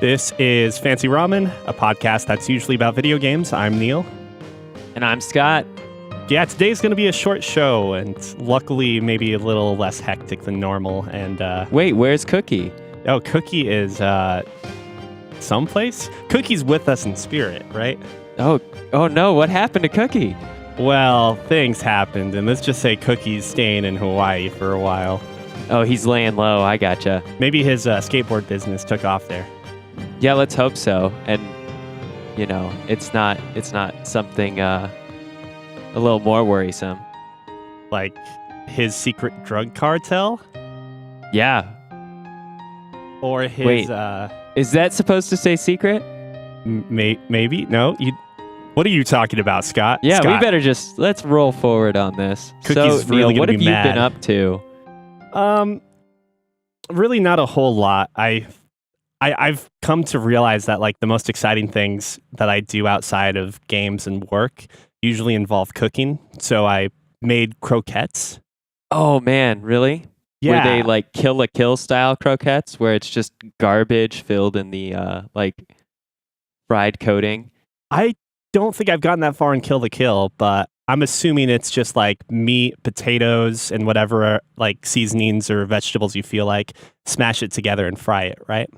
This is Fancy Ramen, a podcast that's usually about video games. I'm Neil. And I'm Scott. Yeah, today's going to be a short show, and luckily maybe a little less hectic than normal. And Wait, where's Cuki? Oh, Cuki is someplace? Cuki's with us in spirit, right? Oh no, what happened to Cuki? Well, things happened, and let's just say Cuki's staying in Hawaii for a while. Oh, he's laying low, I gotcha. Maybe his skateboard business took off there. Yeah, let's hope so. And, you know, it's not something a little more worrisome. Like his secret drug cartel? Yeah. Or his... Wait, is that supposed to say secret? Maybe? No? What are you talking about, Scott? Yeah, Scott. we better let's roll forward on this. Cookie's So, really Neil, what gonna have be you mad. been up to? Really not a whole lot. I've come to realize that like the most exciting things that I do outside of games and work usually involve cooking. So I made croquettes. Oh man, really? Yeah. Were they like Kill la Kill style croquettes where it's just garbage filled in the like fried coating? I don't think I've gotten that far in Kill la Kill, but I'm assuming it's just like meat, potatoes, and whatever like seasonings or vegetables you feel like. Smash it together and fry it, right?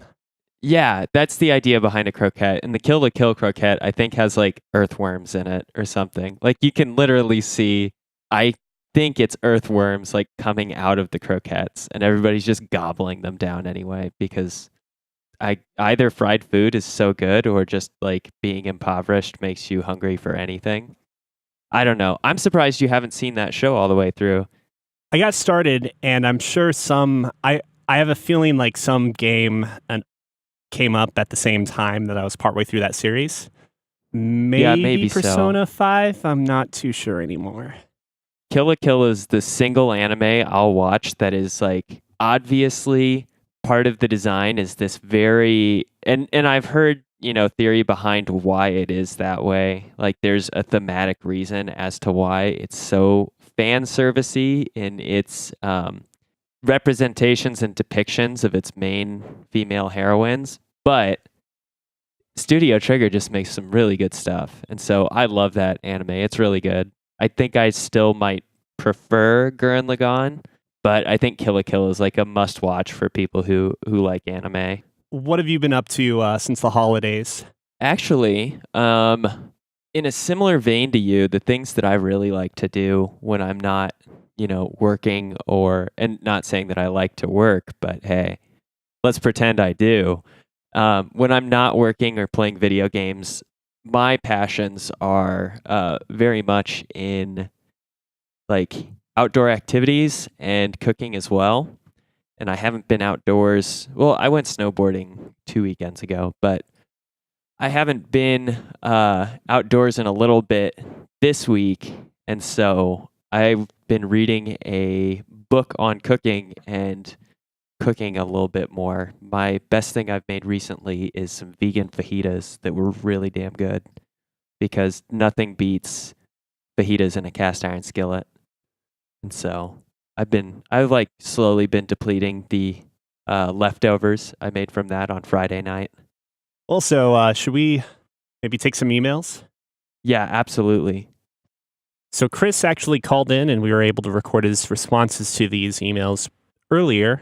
Yeah, that's the idea behind a croquette. And the Kill la Kill croquette, I think, has like earthworms in it or something. Like you can literally see, I think it's earthworms like coming out of the croquettes, and everybody's just gobbling them down anyway because either fried food is so good or just like being impoverished makes you hungry for anything. I don't know. I'm surprised you haven't seen that show all the way through. I got started, and I'm sure I have a feeling like some game came up at the same time that I was partway through that series. Maybe Persona 5? I'm not too sure anymore. Kill la Kill is the single anime I'll watch that is like obviously part of the design is this very and I've heard, you know, theory behind why it is that way. Like there's a thematic reason as to why it's so fan servicey in its representations and depictions of its main female heroines, but Studio Trigger just makes some really good stuff. And so I love that anime. It's really good. I think I still might prefer Gurren Lagann, but I think Kill la Kill is like a must watch for people who like anime. What have you been up to since the holidays? Actually, in a similar vein to you, the things that I really like to do when I'm not, you know, working and not saying that I like to work, but hey, let's pretend I do. When I'm not working or playing video games, my passions are very much in like outdoor activities and cooking as well. And I haven't been outdoors. Well, I went snowboarding 2 weekends ago, but I haven't been outdoors in a little bit this week. And so I've been reading a book on cooking and cooking a little bit more. My best thing I've made recently is some vegan fajitas that were really damn good because nothing beats fajitas in a cast iron skillet. And so I've like slowly been depleting the leftovers I made from that on Friday night. Also, should we maybe take some emails? Yeah, absolutely. So Chris actually called in, and we were able to record his responses to these emails earlier.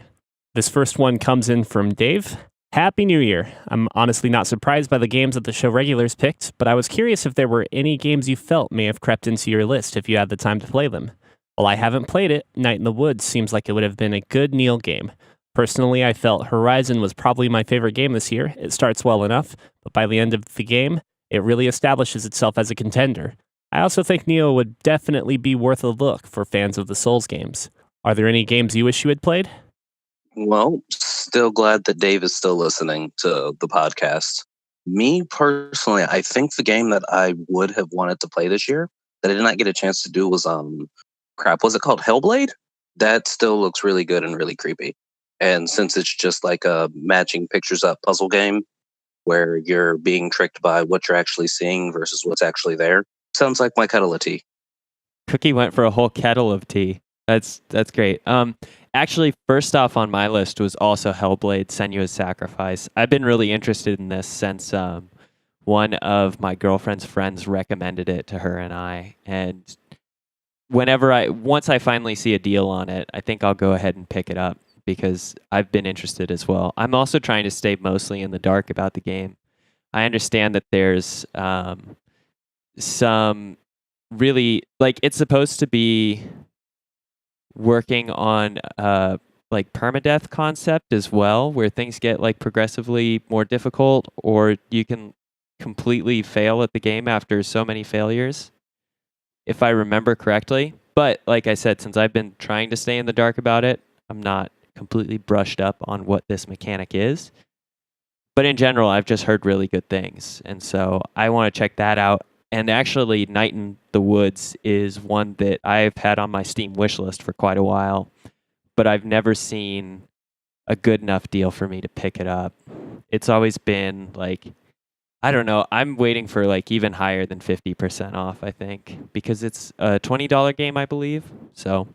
This first one comes in from Dave. Happy New Year. I'm honestly not surprised by the games that the show regulars picked, but I was curious if there were any games you felt may have crept into your list if you had the time to play them. While I haven't played it, Night in the Woods seems like it would have been a good Neil game. Personally, I felt Horizon was probably my favorite game this year. It starts well enough, but by the end of the game, it really establishes itself as a contender. I also think Neo would definitely be worth a look for fans of the Souls games. Are there any games you wish you had played? Well, still glad that Dave is still listening to the podcast. Me personally, I think the game that I would have wanted to play this year that I did not get a chance to do was was it called Hellblade? That still looks really good and really creepy. And since it's just like a matching pictures up puzzle game where you're being tricked by what you're actually seeing versus what's actually there, sounds like my kettle of tea. Cookie went for a whole kettle of tea. That's great. Actually, first off on my list was also Hellblade: Senua's Sacrifice. I've been really interested in this since one of my girlfriend's friends recommended it to her and I. And once I finally see a deal on it, I think I'll go ahead and pick it up because I've been interested as well. I'm also trying to stay mostly in the dark about the game. I understand that there's some really like it's supposed to be working on like permadeath concept as well, where things get like progressively more difficult, or you can completely fail at the game after so many failures, if I remember correctly. But like I said, since I've been trying to stay in the dark about it, I'm not completely brushed up on what this mechanic is. But in general, I've just heard really good things, and so I want to check that out. And actually, Night in the Woods is one that I've had on my Steam wishlist for quite a while, but I've never seen a good enough deal for me to pick it up. It's always been like, I don't know, I'm waiting for like even higher than 50% off, I think, because it's a $20 game, I believe. So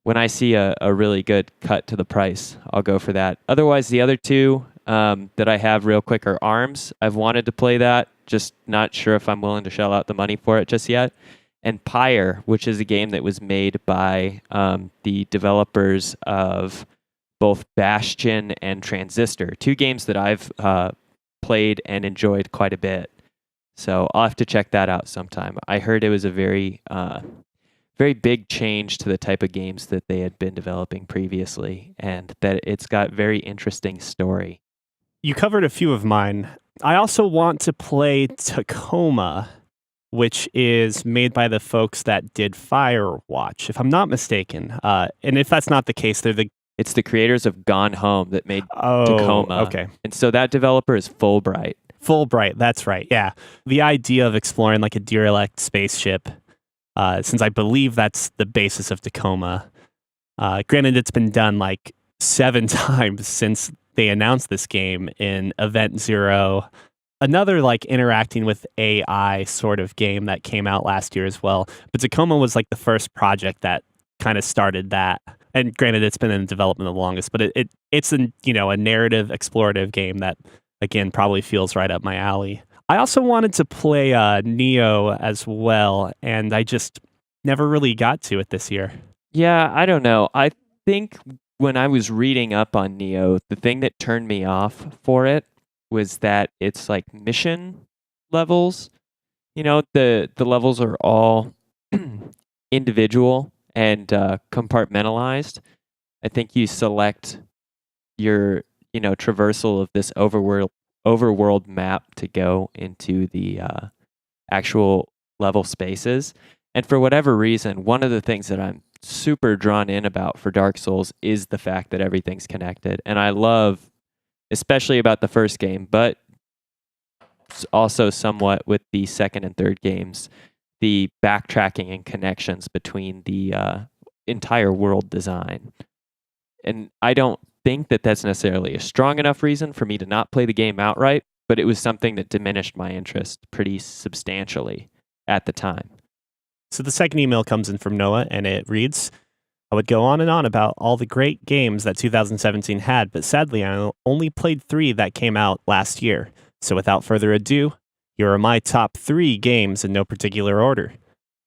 when I see a really good cut to the price, I'll go for that. Otherwise, the other two that I have real quick are ARMS. I've wanted to play that, just not sure if I'm willing to shell out the money for it just yet. And Pyre, which is a game that was made by the developers of both Bastion and Transistor, two games that I've played and enjoyed quite a bit. So I'll have to check that out sometime. I heard it was a very big change to the type of games that they had been developing previously, and that it's got very interesting story. You covered a few of mine. I also want to play Tacoma, which is made by the folks that did Firewatch, if I'm not mistaken. And if that's not the case, It's the creators of Gone Home that made Tacoma. Okay. And so that developer is Fulbright. Fulbright, that's right, yeah. The idea of exploring like a derelict spaceship, since I believe that's the basis of Tacoma. Granted, it's been done like 7 times since they announced this game in Event Zero. Another like interacting with AI sort of game that came out last year as well. But Tacoma was like the first project that kind of started that. And granted, it's been in development the longest, but it's a narrative explorative game that again probably feels right up my alley. I also wanted to play Neo as well, and I just never really got to it this year. Yeah, I don't know. I think when I was reading up on Neo, the thing that turned me off for it was that it's like mission levels. You know, the levels are all individual and compartmentalized. I think you select your, traversal of this overworld map to go into the actual level spaces. And for whatever reason, one of the things that I'm super drawn in about for Dark Souls is the fact that everything's connected. And I love, especially about the first game, but also somewhat with the second and third games, the backtracking and connections between the entire world design. And I don't think that that's necessarily a strong enough reason for me to not play the game outright, but it was something that diminished my interest pretty substantially at the time. So the second email comes in from Noah, and it reads, I would go on and on about all the great games that 2017 had, but sadly I only played 3 that came out last year. So without further ado, here are my top 3 games in no particular order.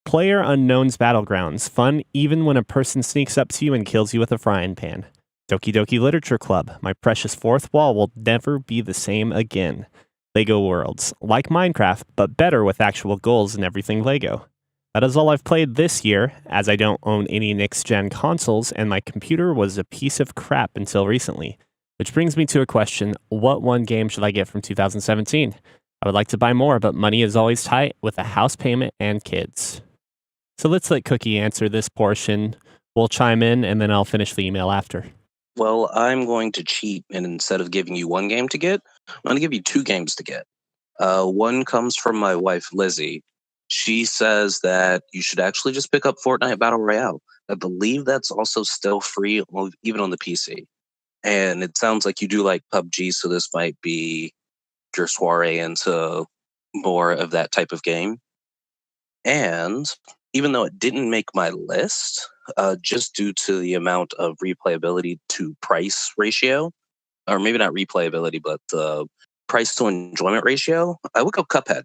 PlayerUnknown's Battlegrounds, fun even when a person sneaks up to you and kills you with a frying pan. Doki Doki Literature Club, my precious fourth wall will never be the same again. Lego Worlds, like Minecraft, but better with actual goals and everything Lego. That is all I've played this year, as I don't own any next-gen consoles, and my computer was a piece of crap until recently. Which brings me to a question, what one game should I get from 2017? I would like to buy more, but money is always tight with a house payment and kids. So let's let Cookie answer this portion. We'll chime in, and then I'll finish the email after. Well, I'm going to cheat, and instead of giving you one game to get, I'm going to give you 2 games to get. One comes from my wife, Lizzie. She says that you should actually just pick up Fortnite Battle Royale. I believe that's also still free, even on the PC. And it sounds like you do like PUBG, so this might be your soiree into more of that type of game. And even though it didn't make my list, just due to the amount of replayability to price ratio, or maybe not replayability, but the price to enjoyment ratio. I would go Cuphead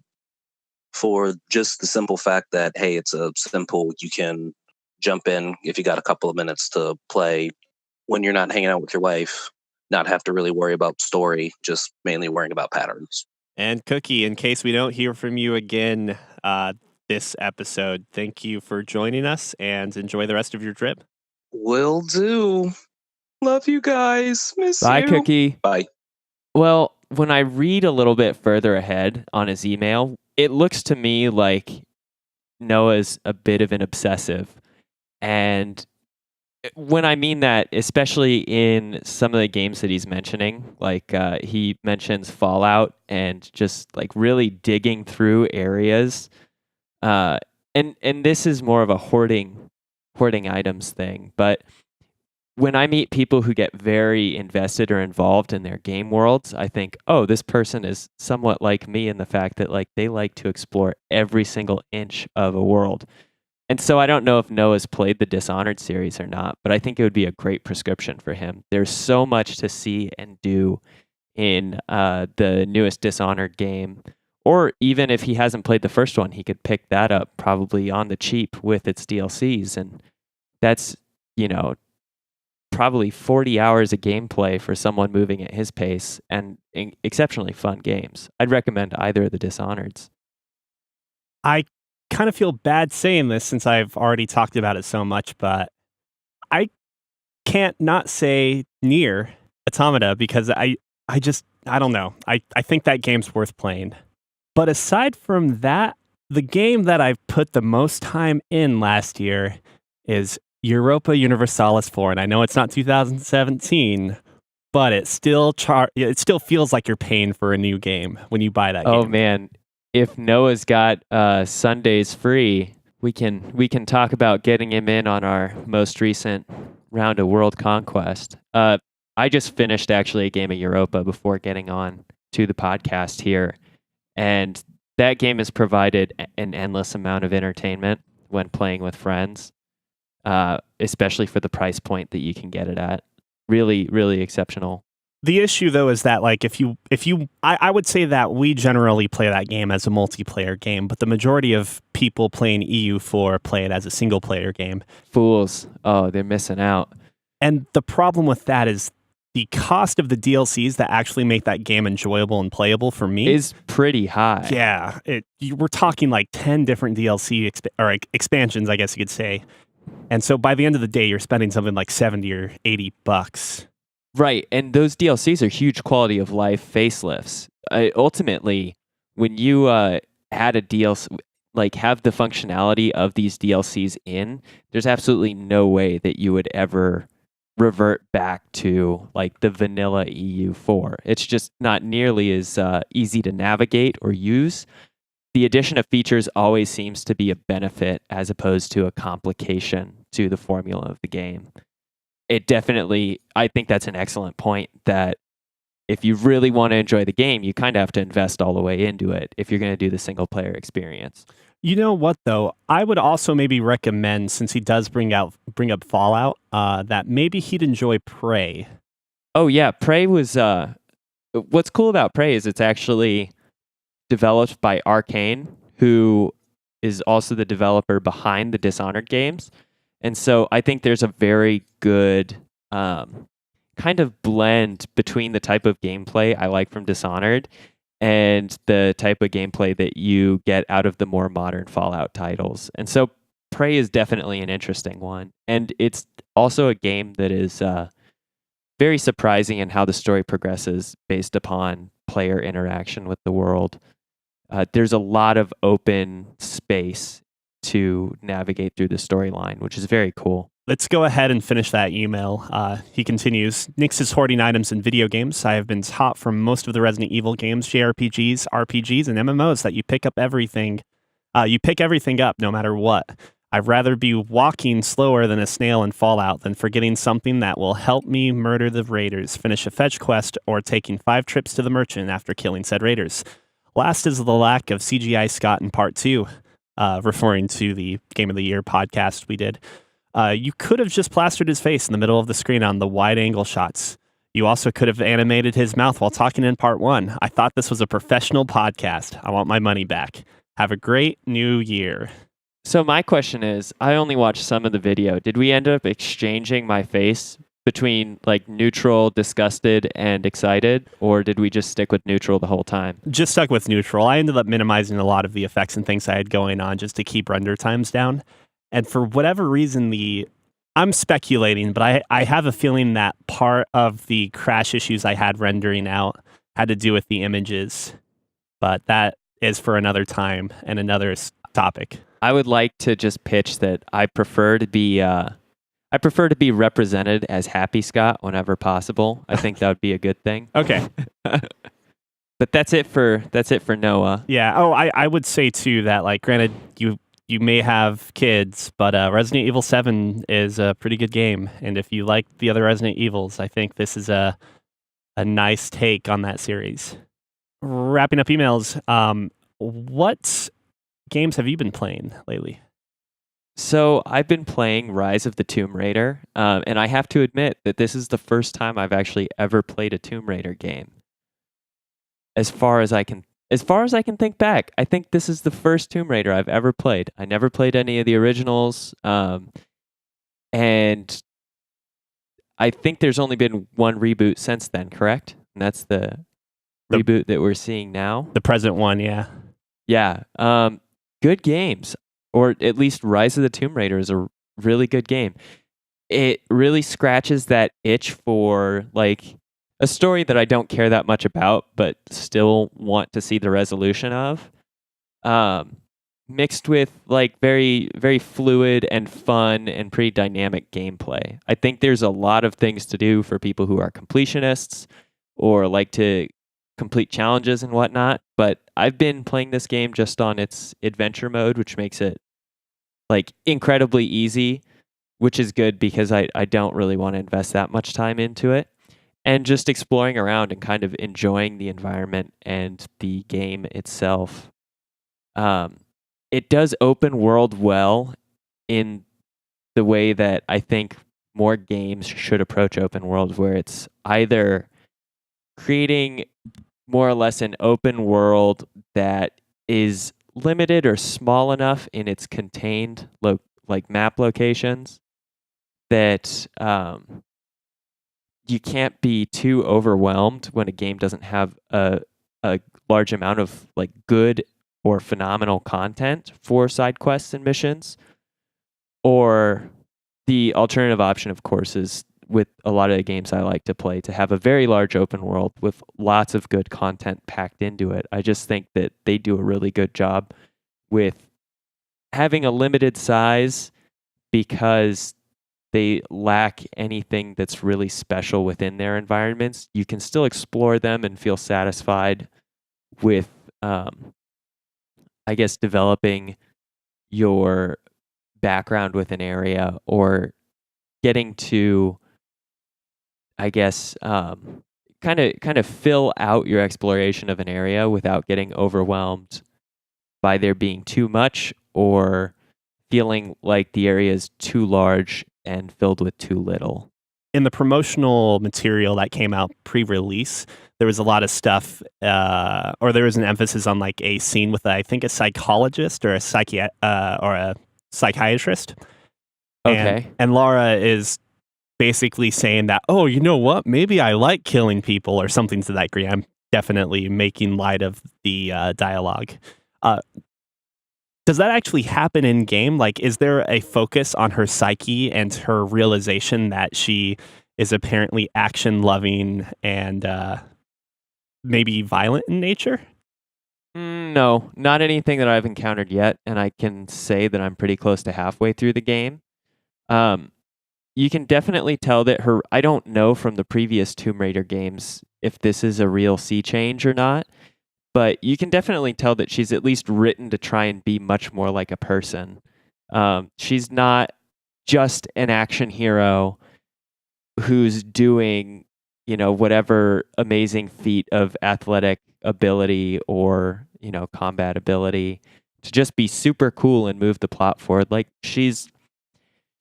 for just the simple fact that, hey, it's a simple, you can jump in if you got a couple of minutes to play when you're not hanging out with your wife, not have to really worry about story, just mainly worrying about patterns. And Cookie, in case we don't hear from you again this episode, thank you for joining us and enjoy the rest of your trip. Will do. Love you guys. Miss Bye, you. Cookie. Bye. Well, when I read a little bit further ahead on his email, it looks to me like Noah's a bit of an obsessive. And when I mean that, especially in some of the games that he's mentioning, like he mentions Fallout and just like really digging through areas. And this is more of a hoarding items thing. But when I meet people who get very invested or involved in their game worlds, I think, oh, this person is somewhat like me in the fact that like they like to explore every single inch of a world. And so I don't know if Noah's played the Dishonored series or not, but I think it would be a great prescription for him. There's so much to see and do in the newest Dishonored game. Or even if he hasn't played the first one, he could pick that up probably on the cheap with its DLCs. And that's, probably 40 hours of gameplay for someone moving at his pace and exceptionally fun games. I'd recommend either of the Dishonoreds. I kind of feel bad saying this since I've already talked about it so much, but I can't not say Nier Automata because I don't know. I think that game's worth playing. But aside from that, the game that I've put the most time in last year is Europa Universalis 4, and I know it's not 2017, but it still feels like you're paying for a new game when you buy that game. Oh man, if Noah's got Sundays free, we can talk about getting him in on our most recent round of World Conquest. I just finished actually a game of Europa before getting on to the podcast here, and that game has provided an endless amount of entertainment when playing with friends. Especially for the price point that you can get it at. Really, really exceptional. The issue though is that like I would say that we generally play that game as a multiplayer game, but the majority of people playing EU4 play it as a single player game. Fools. Oh, they're missing out. And the problem with that is the cost of the DLCs that actually make that game enjoyable and playable for me is pretty high. Yeah, we're talking like 10 different DLC expansions, I guess you could say. And so by the end of the day, you're spending something like $70 or $80. Right. And those DLCs are huge quality of life facelifts. Ultimately, when you add a DLC, like have the functionality of these DLCs in, there's absolutely no way that you would ever revert back to like the vanilla EU4. It's just not nearly as easy to navigate or use. The addition of features always seems to be a benefit as opposed to a complication to the formula of the game. I think that's an excellent point that if you really want to enjoy the game, you kind of have to invest all the way into it if you're going to do the single player experience. You know what, though? I would also maybe recommend, since he does bring up Fallout, that maybe he'd enjoy Prey. Oh, yeah. Prey was... what's cool about Prey is it's actually developed by Arcane, who is also the developer behind the Dishonored games. And so I think there's a very good kind of blend between the type of gameplay I like from Dishonored and the type of gameplay that you get out of the more modern Fallout titles. And so Prey is definitely an interesting one. And it's also a game that is very surprising in how the story progresses based upon player interaction with the world. There's a lot of open space to navigate through the storyline, which is very cool. Let's go ahead and finish that email. He continues, Nix is hoarding items in video games. I have been taught from most of the Resident Evil games, JRPGs, RPGs, and MMOs that you pick up everything. You pick everything up no matter what. I'd rather be walking slower than a snail in Fallout than forgetting something that will help me murder the raiders, finish a fetch quest, or taking 5 trips to the merchant after killing said raiders. Last is the lack of CGI Scott in Part 2, referring to the Game of the Year podcast we did. You could have just plastered his face in the middle of the screen on the wide angle shots. You also could have animated his mouth while talking in part 1. I thought this was a professional podcast. I want my money back. Have a great new year. So my question is, I only watched some of the video. Did we end up exchanging my face between like neutral, disgusted, and excited? Or did we just stick with neutral the whole time? Just stuck with neutral. I ended up minimizing a lot of the effects and things I had going on just to keep render times down. And for whatever reason, I'm speculating, but I have a feeling that part of the crash issues I had rendering out had to do with the images. But that is for another time and another topic. I would like to just pitch that I prefer to be represented as Happy Scott whenever possible. I think that would be a good thing. Okay. But that's it for Noah. Yeah. Oh, I would say too that, like, granted, you may have kids, but Resident Evil 7 is a pretty good game. And if you like the other Resident Evils, I think this is a nice take on that series. Wrapping up emails, what games have you been playing lately? So I've been playing Rise of the Tomb Raider, and I have to admit that this is the first time I've actually ever played a Tomb Raider game. As far as I can think back, I think this is the first Tomb Raider I've ever played. I never played any of the originals, and I think there's only been one reboot since then, correct? And that's the reboot that we're seeing now. The present one, yeah. Yeah. Good games, or at least Rise of the Tomb Raider is a really good game. It really scratches that itch for like a story that I don't care that much about, but still want to see the resolution of. Mixed with like very, very fluid and fun and pretty dynamic gameplay. I think there's a lot of things to do for people who are completionists or like to complete challenges and whatnot, but I've been playing this game just on its adventure mode, which makes it like incredibly easy, which is good because I don't really want to invest that much time into it, and just exploring around and kind of enjoying the environment and the game itself. It does open world well in the way that I think more games should approach open world, where it's either creating more or less an open world that is limited or small enough in its contained like map locations that you can't be too overwhelmed when a game doesn't have a large amount of like good or phenomenal content for side quests and missions. Or the alternative option, of course, is with a lot of the games I like to play, to have a very large open world with lots of good content packed into it. I just think that they do a really good job with having a limited size because they lack anything that's really special within their environments. You can still explore them and feel satisfied with, I guess, developing your background with an area or getting to, I guess, kind of fill out your exploration of an area without getting overwhelmed by there being too much or feeling like the area is too large and filled with too little. In the promotional material that came out pre-release, there was a lot of stuff, or there was an emphasis on like a scene with, I think, a psychologist or a psychiatrist. Okay. And Laura is basically saying that, oh, you know what? Maybe I like killing people or something to that degree. I'm definitely making light of the dialogue. Does that actually happen in game? Like, is there a focus on her psyche and her realization that she is apparently action loving and maybe violent in nature? No, not anything that I've encountered yet. And I can say that I'm pretty close to halfway through the game. You can definitely tell that I don't know from the previous Tomb Raider games if this is a real sea change or not, but you can definitely tell that she's at least written to try and be much more like a person. She's not just an action hero who's doing, whatever amazing feat of athletic ability or, combat ability to just be super cool and move the plot forward. Like she's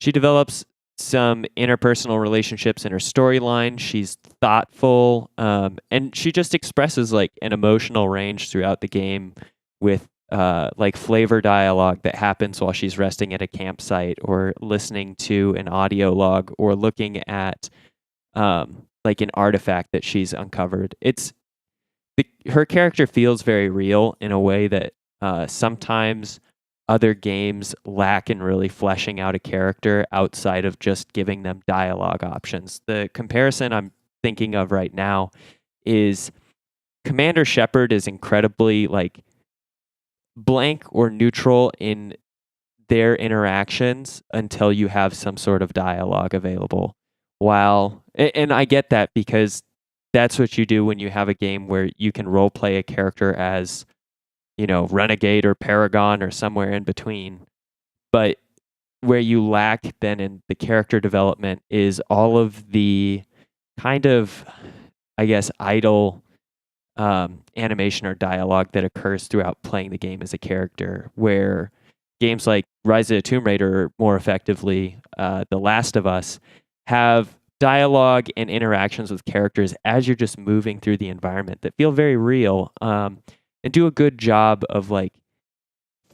she develops some interpersonal relationships in her storyline. She's thoughtful, and she just expresses like an emotional range throughout the game with like flavor dialogue that happens while she's resting at a campsite or listening to an audio log or looking at like an artifact that she's uncovered. Her character feels very real in a way that sometimes other games lack in really fleshing out a character outside of just giving them dialogue options. The comparison I'm thinking of right now is Commander Shepard is incredibly like blank or neutral in their interactions until you have some sort of dialogue available. And I get that because that's what you do when you have a game where you can role play a character as, Renegade or Paragon or somewhere in between. But where you lack then in the character development is all of the kind of, I guess, idle animation or dialogue that occurs throughout playing the game as a character, where games like Rise of the Tomb Raider, or more effectively, The Last of Us, have dialogue and interactions with characters as you're just moving through the environment that feel very real, and do a good job of like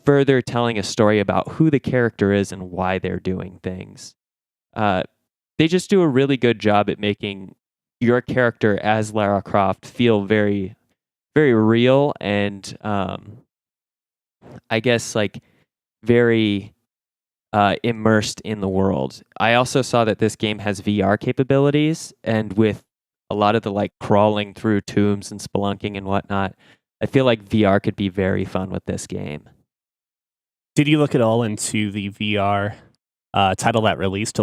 further telling a story about who the character is and why they're doing things. They just do a really good job at making your character as Lara Croft feel very, very real and I guess like very immersed in the world. I also saw that this game has VR capabilities, and with a lot of the like crawling through tombs and spelunking and whatnot, I feel like VR could be very fun with this game. Did you look at all into the VR title that released,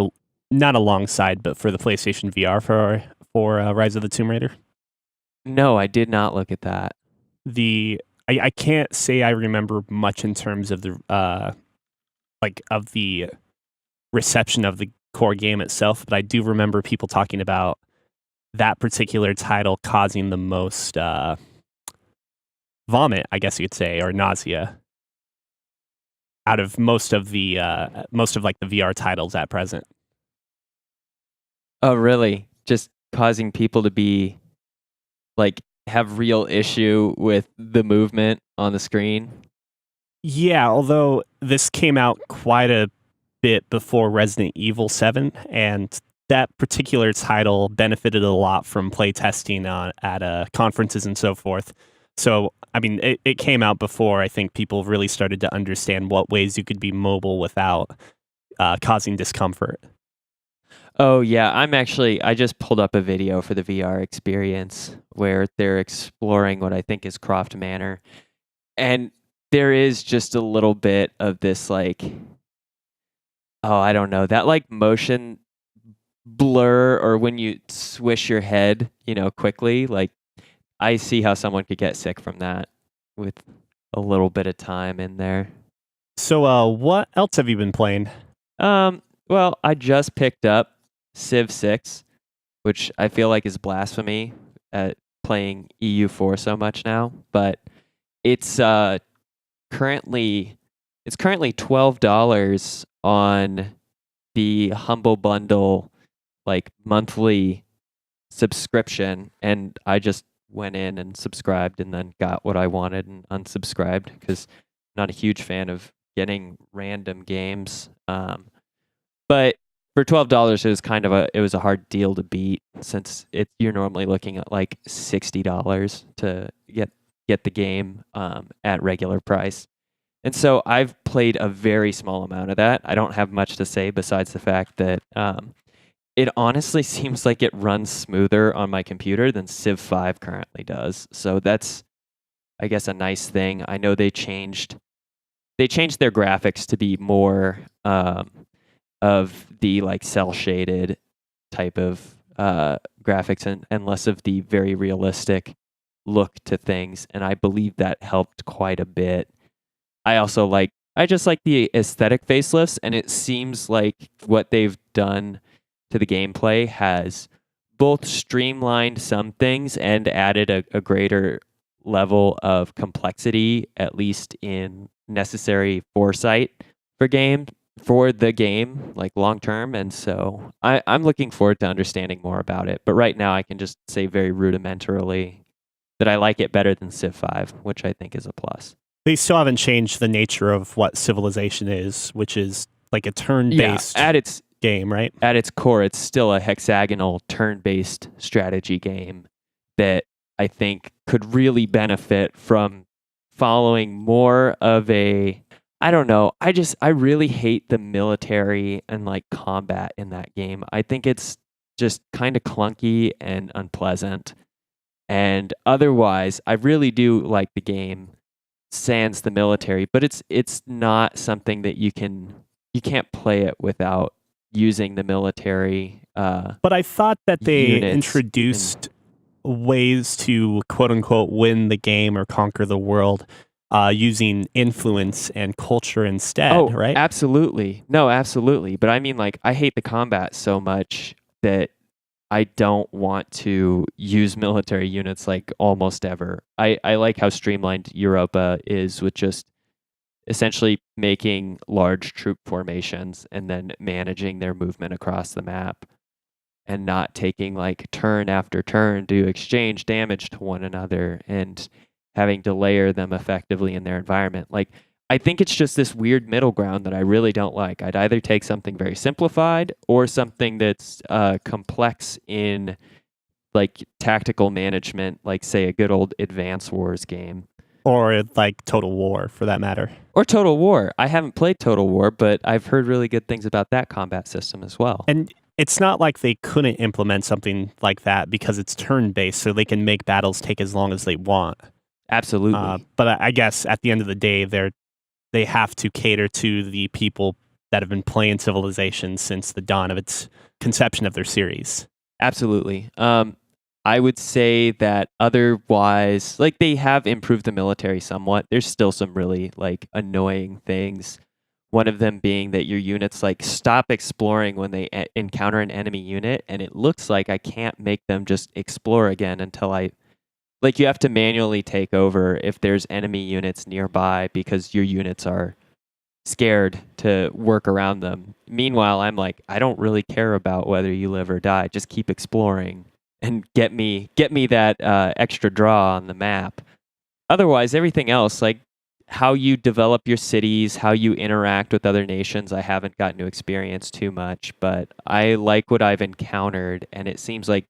not alongside, but for the PlayStation VR for Rise of the Tomb Raider? No, I did not look at that. I can't say I remember much in terms of the of the reception of the core game itself, but I do remember people talking about that particular title causing the most vomit, I guess you could say, or nausea out of most of the VR titles at present. Oh, really? Just causing people to be like have real issue with the movement on the screen? Yeah, although this came out quite a bit before Resident Evil 7, and that particular title benefited a lot from playtesting at conferences and so forth. So, I mean, it came out before I think people really started to understand what ways you could be mobile without causing discomfort. Oh, yeah. I just pulled up a video for the VR experience where they're exploring what I think is Croft Manor. And there is just a little bit of this, like, I don't know, that like motion blur, or when you swish your head, quickly. Like, I see how someone could get sick from that with a little bit of time in there. So, what else have you been playing? Well, I just picked up Civ 6, which I feel like is blasphemy at playing EU4 so much now, but it's currently $12 on the Humble Bundle like monthly subscription, and I just went in and subscribed and then got what I wanted and unsubscribed because I'm not a huge fan of getting random games. But for $12, it was a hard deal to beat, since you're normally looking at like $60 to get the game at regular price. And so I've played a very small amount of that. I don't have much to say besides the fact that it honestly seems like it runs smoother on my computer than Civ 5 currently does. So that's, I guess, a nice thing. I know they changed their graphics to be more of the like cell shaded type of graphics and less of the very realistic look to things, and I believe that helped quite a bit. I just like the aesthetic facelifts, and it seems like what they've done to the gameplay has both streamlined some things and added a greater level of complexity, at least in necessary foresight for the game, like long term. And so I'm looking forward to understanding more about it. But right now, I can just say very rudimentarily that I like it better than Civ 5, which I think is a plus. They still haven't changed the nature of what Civilization is, which is like a turn-based game, right? At its core, it's still a hexagonal turn-based strategy game that I think could really benefit from following more of a, I don't know, I really hate the military and like combat in that game. I think it's just kind of clunky and unpleasant. And otherwise, I really do like the game sans the military, but it's not something that you can't play it without using the military. But I thought that they introduced ways to quote unquote win the game or conquer the world using influence and culture instead, right? Absolutely. No, absolutely. But I mean, like, I hate the combat so much that I don't want to use military units like almost ever. I like how streamlined Europa is with just essentially making large troop formations and then managing their movement across the map and not taking like turn after turn to exchange damage to one another and having to layer them effectively in their environment. Like, I think it's just this weird middle ground that I really don't like. I'd either take something very simplified or something that's complex in like tactical management, like say a good old Advance Wars game. Or like Total War, for that matter. Or Total War. I haven't played Total War, but I've heard really good things about that combat system as well. And it's not like they couldn't implement something like that because it's turn-based, so they can make battles take as long as they want. Absolutely. But I guess at the end of the day, they have to cater to the people that have been playing Civilization since the dawn of its conception of their series. Absolutely. I would say that otherwise, like, they have improved the military somewhat. There's still some really like annoying things. One of them being that your units like stop exploring when they encounter an enemy unit, and it looks like I can't make them just explore again until you have to manually take over if there's enemy units nearby because your units are scared to work around them. Meanwhile, I'm like, I don't really care about whether you live or die. Just keep exploring and get me that extra draw on the map. Otherwise, everything else, like how you develop your cities, how you interact with other nations, I haven't gotten to experience too much, but I like what I've encountered, and it seems like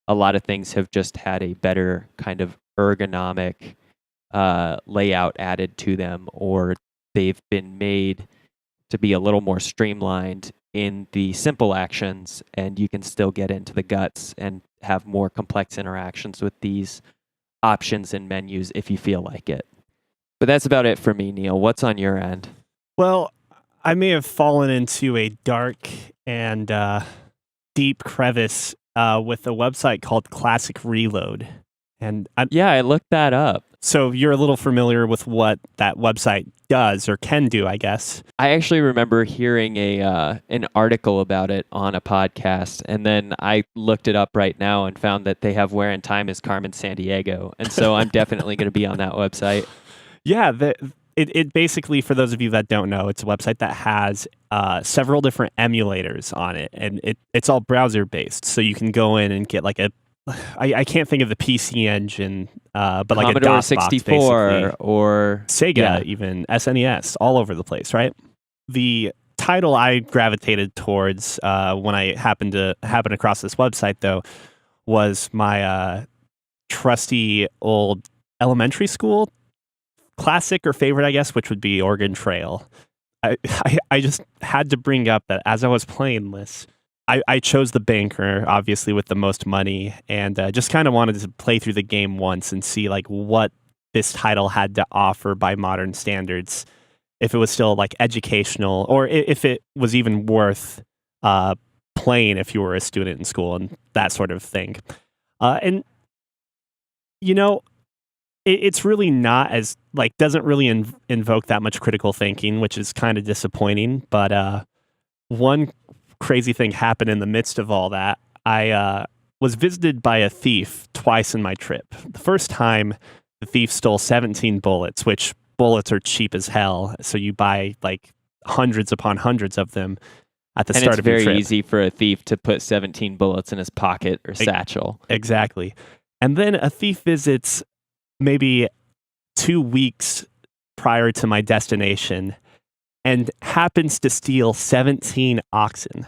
a lot of things have just had a better kind of ergonomic layout added to them, or they've been made to be a little more streamlined in the simple actions, and you can still get into the guts and have more complex interactions with these options and menus if you feel like it. But that's about it for me, Neil. What's on your end? Well, I may have fallen into a dark and deep crevice with a website called Classic Reload. And I looked that up. So you're a little familiar with what that website does or can do, I guess. I actually remember hearing an article about it on a podcast, and then I looked it up right now and found that they have Where in Time is Carmen Sandiego, and so I'm definitely going to be on that website. Yeah, it basically, for those of you that don't know, it's a website that has several different emulators on it, and it's all browser-based, so you can go in and get like I can't think of the PC engine, but like Commodore a DOS 64 box, or Sega, even SNES, all over the place, right? The title I gravitated towards when I happened across this website, though, was my trusty old elementary school classic or favorite, I guess, which would be Oregon Trail. I just had to bring up that as I was playing this, I chose the banker, obviously, with the most money, and just kind of wanted to play through the game once and see like what this title had to offer by modern standards, if it was still like educational, or if it was even worth playing if you were a student in school and that sort of thing. And you know, it's really not as like doesn't really invoke that much critical thinking, which is kind of disappointing. But one crazy thing happened in the midst of all that. I was visited by a thief twice in my trip. The first time, the thief stole 17 bullets, which bullets are cheap as hell. So you buy like hundreds upon hundreds of them at the And start it's of your very trip. easy for a thief to put 17 bullets in his pocket or satchel. Exactly. And then a thief visits maybe 2 weeks prior to my destination and happens to steal 17 oxen.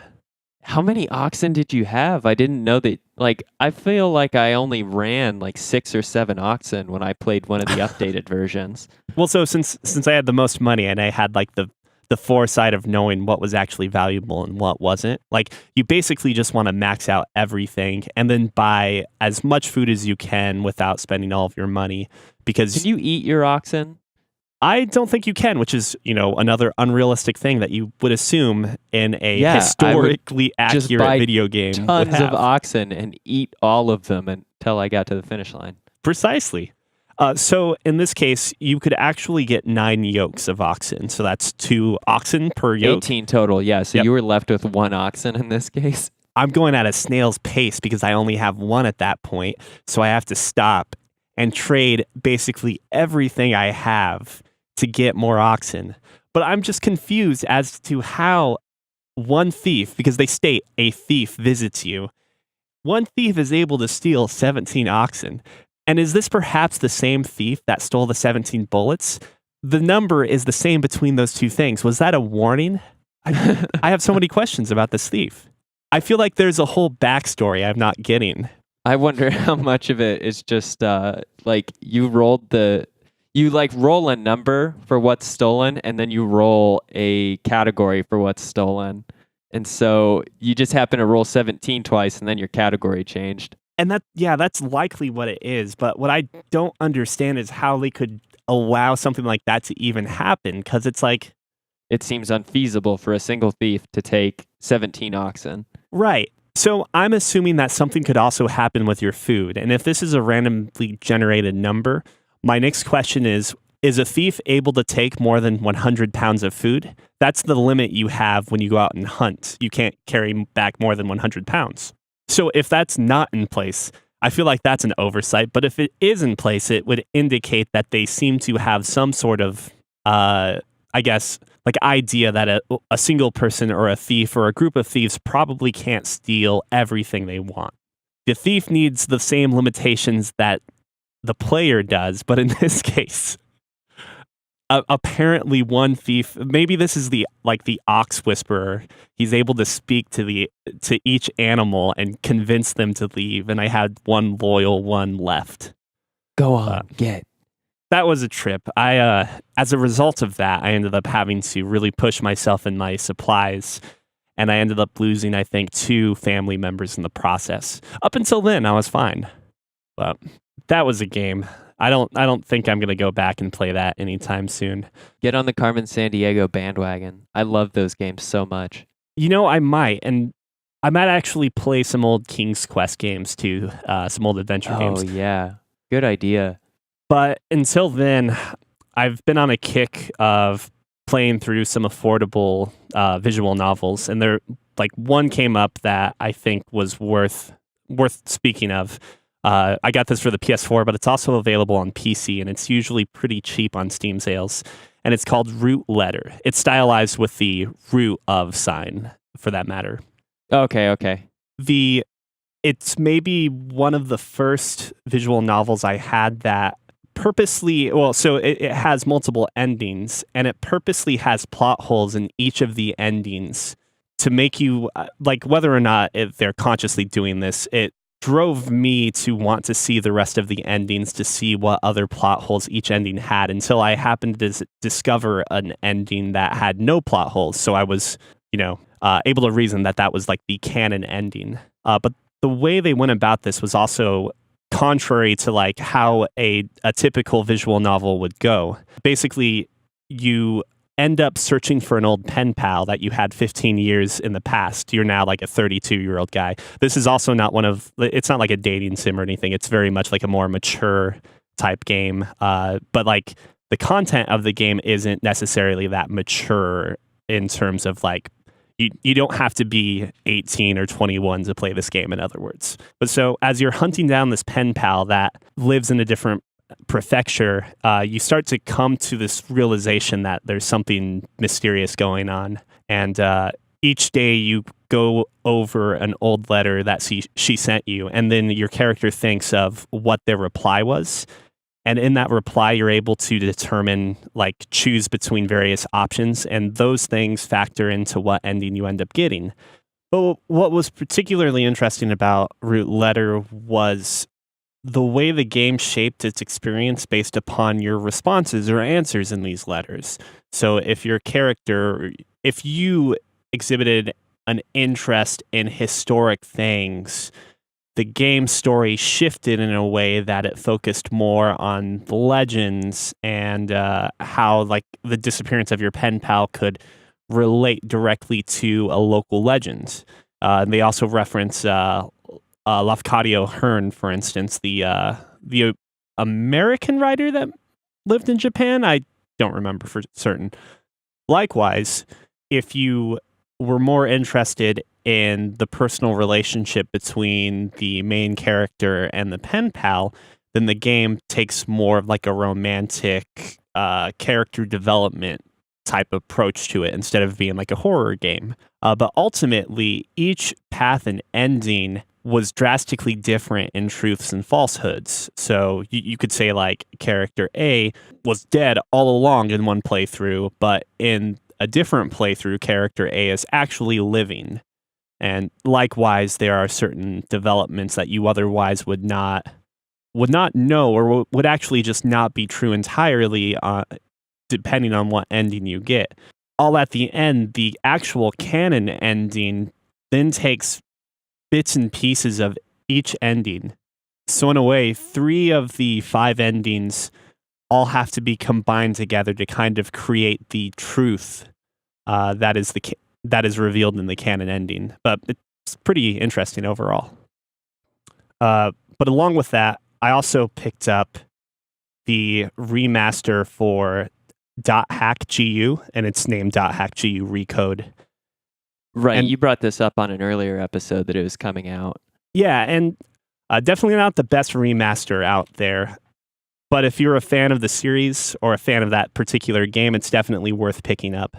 How many oxen did you have? I didn't know that. Like, I feel like I only ran like 6 or 7 oxen when I played one of the updated versions. Well, so since I had the most money and I had like the foresight of knowing what was actually valuable and what wasn't, like you basically just want to max out everything and then buy as much food as you can without spending all of your money. Because Can you eat your oxen? I don't think you can, which is, another unrealistic thing that you would assume in a historically just accurate buy video game. Tons of oxen and eat all of them until I got to the finish line. Precisely. So in this case, you could actually get 9 yokes of oxen. So that's 2 oxen per yoke. 18 total, yeah. So Yep. you were left with 1 oxen in this case. I'm going at a snail's pace because I only have 1 at that point. So I have to stop and trade basically everything I have to get more oxen. But I'm just confused as to how one thief, because they state a thief visits you, one thief is able to steal 17 oxen. And is this perhaps the same thief that stole the 17 bullets? The number is the same between those two things. Was that a warning? I have so many questions about this thief. I feel like there's a whole backstory I'm not getting. I wonder how much of it is just like you roll a number for what's stolen and then you roll a category for what's stolen. And so you just happen to roll 17 twice and then your category changed. And that's likely what it is. But what I don't understand is how they could allow something like that to even happen. Because it's like, it seems unfeasible for a single thief to take 17 oxen. Right. So I'm assuming that something could also happen with your food. And if this is a randomly generated number, my next question is a thief able to take more than 100 pounds of food? That's the limit you have when you go out and hunt. You can't carry back more than 100 pounds. So if that's not in place, I feel like that's an oversight. But if it is in place, it would indicate that they seem to have some sort of, idea that a single person or a thief or a group of thieves probably can't steal everything they want. The thief needs the same limitations that the player does, but in this case, apparently one thief, maybe this is the ox whisperer. He's able to speak to each animal and convince them to leave. And I had one loyal one left. Go on, get. That was a trip. As a result of that, I ended up having to really push myself in my supplies. And I ended up losing, I think, 2 family members in the process. Up until then, I was fine. But that was a game. I don't think I'm going to go back and play that anytime soon. Get on the Carmen Sandiego bandwagon. I love those games so much. I might. And I might actually play some old King's Quest games too, some old adventure games. Oh, yeah. Good idea. But until then, I've been on a kick of playing through some affordable visual novels. And there, one came up that I think was worth speaking of. I got this for the PS4, but it's also available on PC, and it's usually pretty cheap on Steam sales. And it's called Root Letter. It's stylized with the root of sign, for that matter. Okay. It's maybe one of the first visual novels I had that purposely, so it has multiple endings, and it purposely has plot holes in each of the endings to make you, whether or not they're consciously doing this, it drove me to want to see the rest of the endings to see what other plot holes each ending had until I happened to discover an ending that had no plot holes. So I was, able to reason that was the canon ending. But the way they went about this was also contrary to how a typical visual novel would go. Basically, you end up searching for an old pen pal that you had 15 years in the past. You're now a 32-year-old guy. This is also not it's not like a dating sim or anything. It's very much a more mature type game. But the content of the game isn't necessarily that mature in terms of you don't have to be 18 or 21 to play this game, in other words. But so as you're hunting down this pen pal that lives in a different prefecture, you start to come to this realization that there's something mysterious going on. And each day you go over an old letter that she sent you, and then your character thinks of what their reply was. And in that reply, you're able to determine, like, choose between various options, and those things factor into what ending you end up getting. But what was particularly interesting about Root Letter was the way the game shaped its experience based upon your responses or answers in these letters. So if you exhibited an interest in historic things, the game story shifted in a way that it focused more on the legends and how, like, the disappearance of your pen pal could relate directly to a local legend. They also reference Lafcadio Hearn, for instance, the American writer that lived in Japan. I don't remember for certain. Likewise, if you were more interested in the personal relationship between the main character and the pen pal, then the game takes more of like a romantic character development type approach to it instead of being like a horror game. But ultimately, each path and ending was drastically different in truths and falsehoods. So you could say, like, character A was dead all along in one playthrough, but in a different playthrough, character A is actually living. And likewise, there are certain developments that you otherwise would not know, or would actually just not be true entirely, depending on what ending you get. All at the end, the actual canon ending then takes bits and pieces of each ending. So in a way, 3 of the 5 endings all have to be combined together to kind of create the truth that is revealed in the canon ending. But it's pretty interesting overall. But along with that, I also picked up the remaster for .hackgu, and it's named .hackgu Recode. Right, And you brought this up on an earlier episode that it was coming out. yeah, and definitely not the best remaster out there. But if you're a fan of the series or a fan of that particular game, it's definitely worth picking up.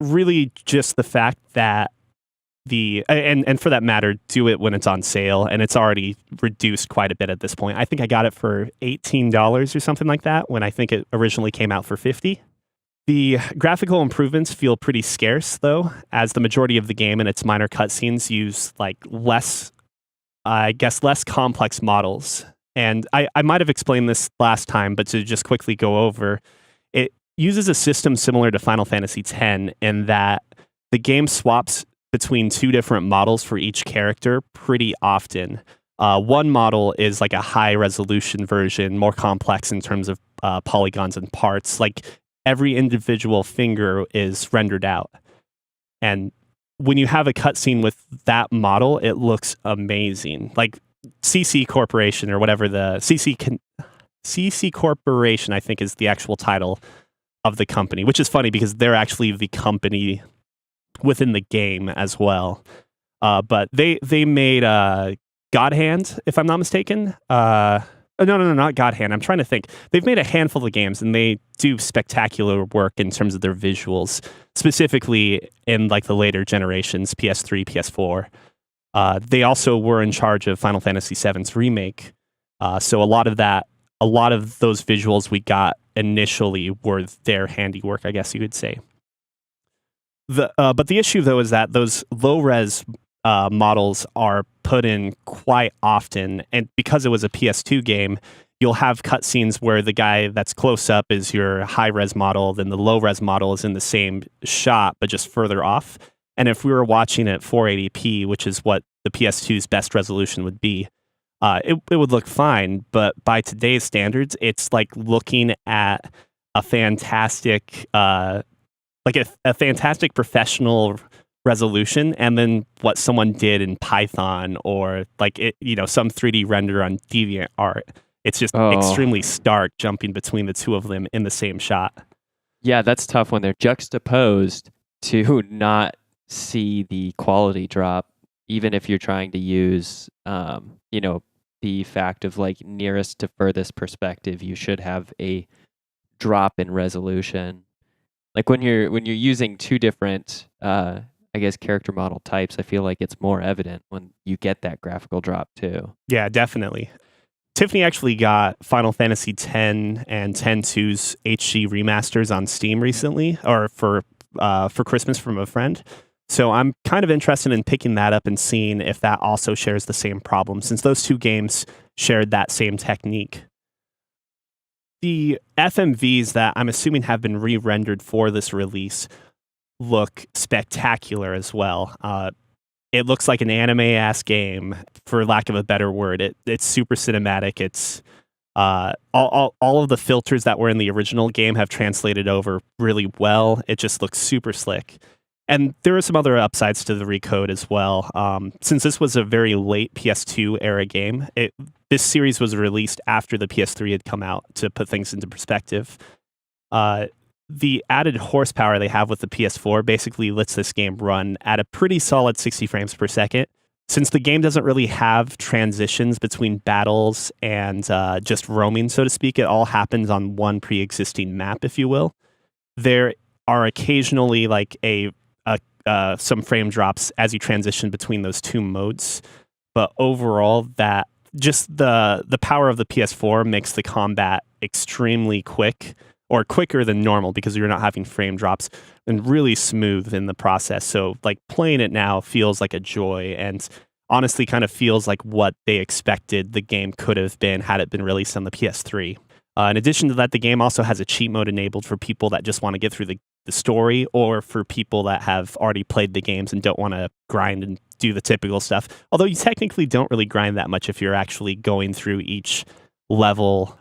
Really, just the fact that and for that matter, do it when it's on sale, and it's already reduced quite a bit at this point. I think I got it for $18 or something like that when I think it originally came out for $50. The graphical improvements feel pretty scarce, though, as the majority of the game and its minor cutscenes use less complex models. And I might have explained this last time, but to just quickly go over, it uses a system similar to Final Fantasy X in that the game swaps between 2 different models for each character pretty often. One model is like a high resolution version, more complex in terms of polygons and parts. Like, every individual finger is rendered out. And when you have a cutscene with that model, it looks amazing. Like, CC Corporation, or whatever the CC Corporation, I think, is the actual title of the company, which is funny because they're actually the company within the game as well. But they made God Hand, if I'm not mistaken. No, not God Hand. I'm trying to think. They've made a handful of games, and they do spectacular work in terms of their visuals, specifically in like the later generations, PS3, PS4. They also were in charge of Final Fantasy VII's remake. So a lot of those visuals we got initially were their handiwork, I guess you could say. But the issue, though, is that those low-res models are put in quite often, and because it was a PS2 game, you'll have cutscenes where the guy that's close up is your high-res model, then the low-res model is in the same shot, but just further off. And if we were watching at 480p, which is what the PS2's best resolution would be, it would look fine. But by today's standards, it's like looking at a fantastic a fantastic professional resolution, and then what someone did in Python, or some 3D render on DeviantArt. It's just extremely stark, jumping between the two of them in the same shot. Yeah, that's tough when they're juxtaposed to not see the quality drop, even if you're trying to use the fact of like nearest to furthest perspective, you should have a drop in resolution. Like when you're using two different I guess character model types, I feel like it's more evident when you get that graphical drop too. Yeah, definitely. Tiffany actually got Final Fantasy X and X-2's HD remasters on Steam recently, or for Christmas from a friend. So I'm kind of interested in picking that up and seeing if that also shares the same problem, since those two games shared that same technique. The FMVs that I'm assuming have been re-rendered for this release look spectacular as well. It looks like an anime-ass game, for lack of a better word. It's super cinematic. It's all of the filters that were in the original game have translated over really well. It just looks super slick. And there are some other upsides to the Recode as well. Since this was a very late PS2 era game, this series was released after the PS3 had come out, to put things into perspective. The added horsepower they have with the PS4 basically lets this game run at a pretty solid 60 frames per second. Since the game doesn't really have transitions between battles and just roaming, so to speak, it all happens on one pre-existing map, if you will. There are occasionally like some frame drops as you transition between those two modes, but overall, that just the power of the PS4 makes the combat extremely quick, or quicker than normal, because you're not having frame drops, and really smooth in the process. So like playing it now feels like a joy, and honestly kind of feels like what they expected the game could have been had it been released on the PS3. In addition to that, the game also has a cheat mode enabled for people that just want to get through the story, or for people that have already played the games and don't want to grind and do the typical stuff. Although you technically don't really grind that much if you're actually going through each level,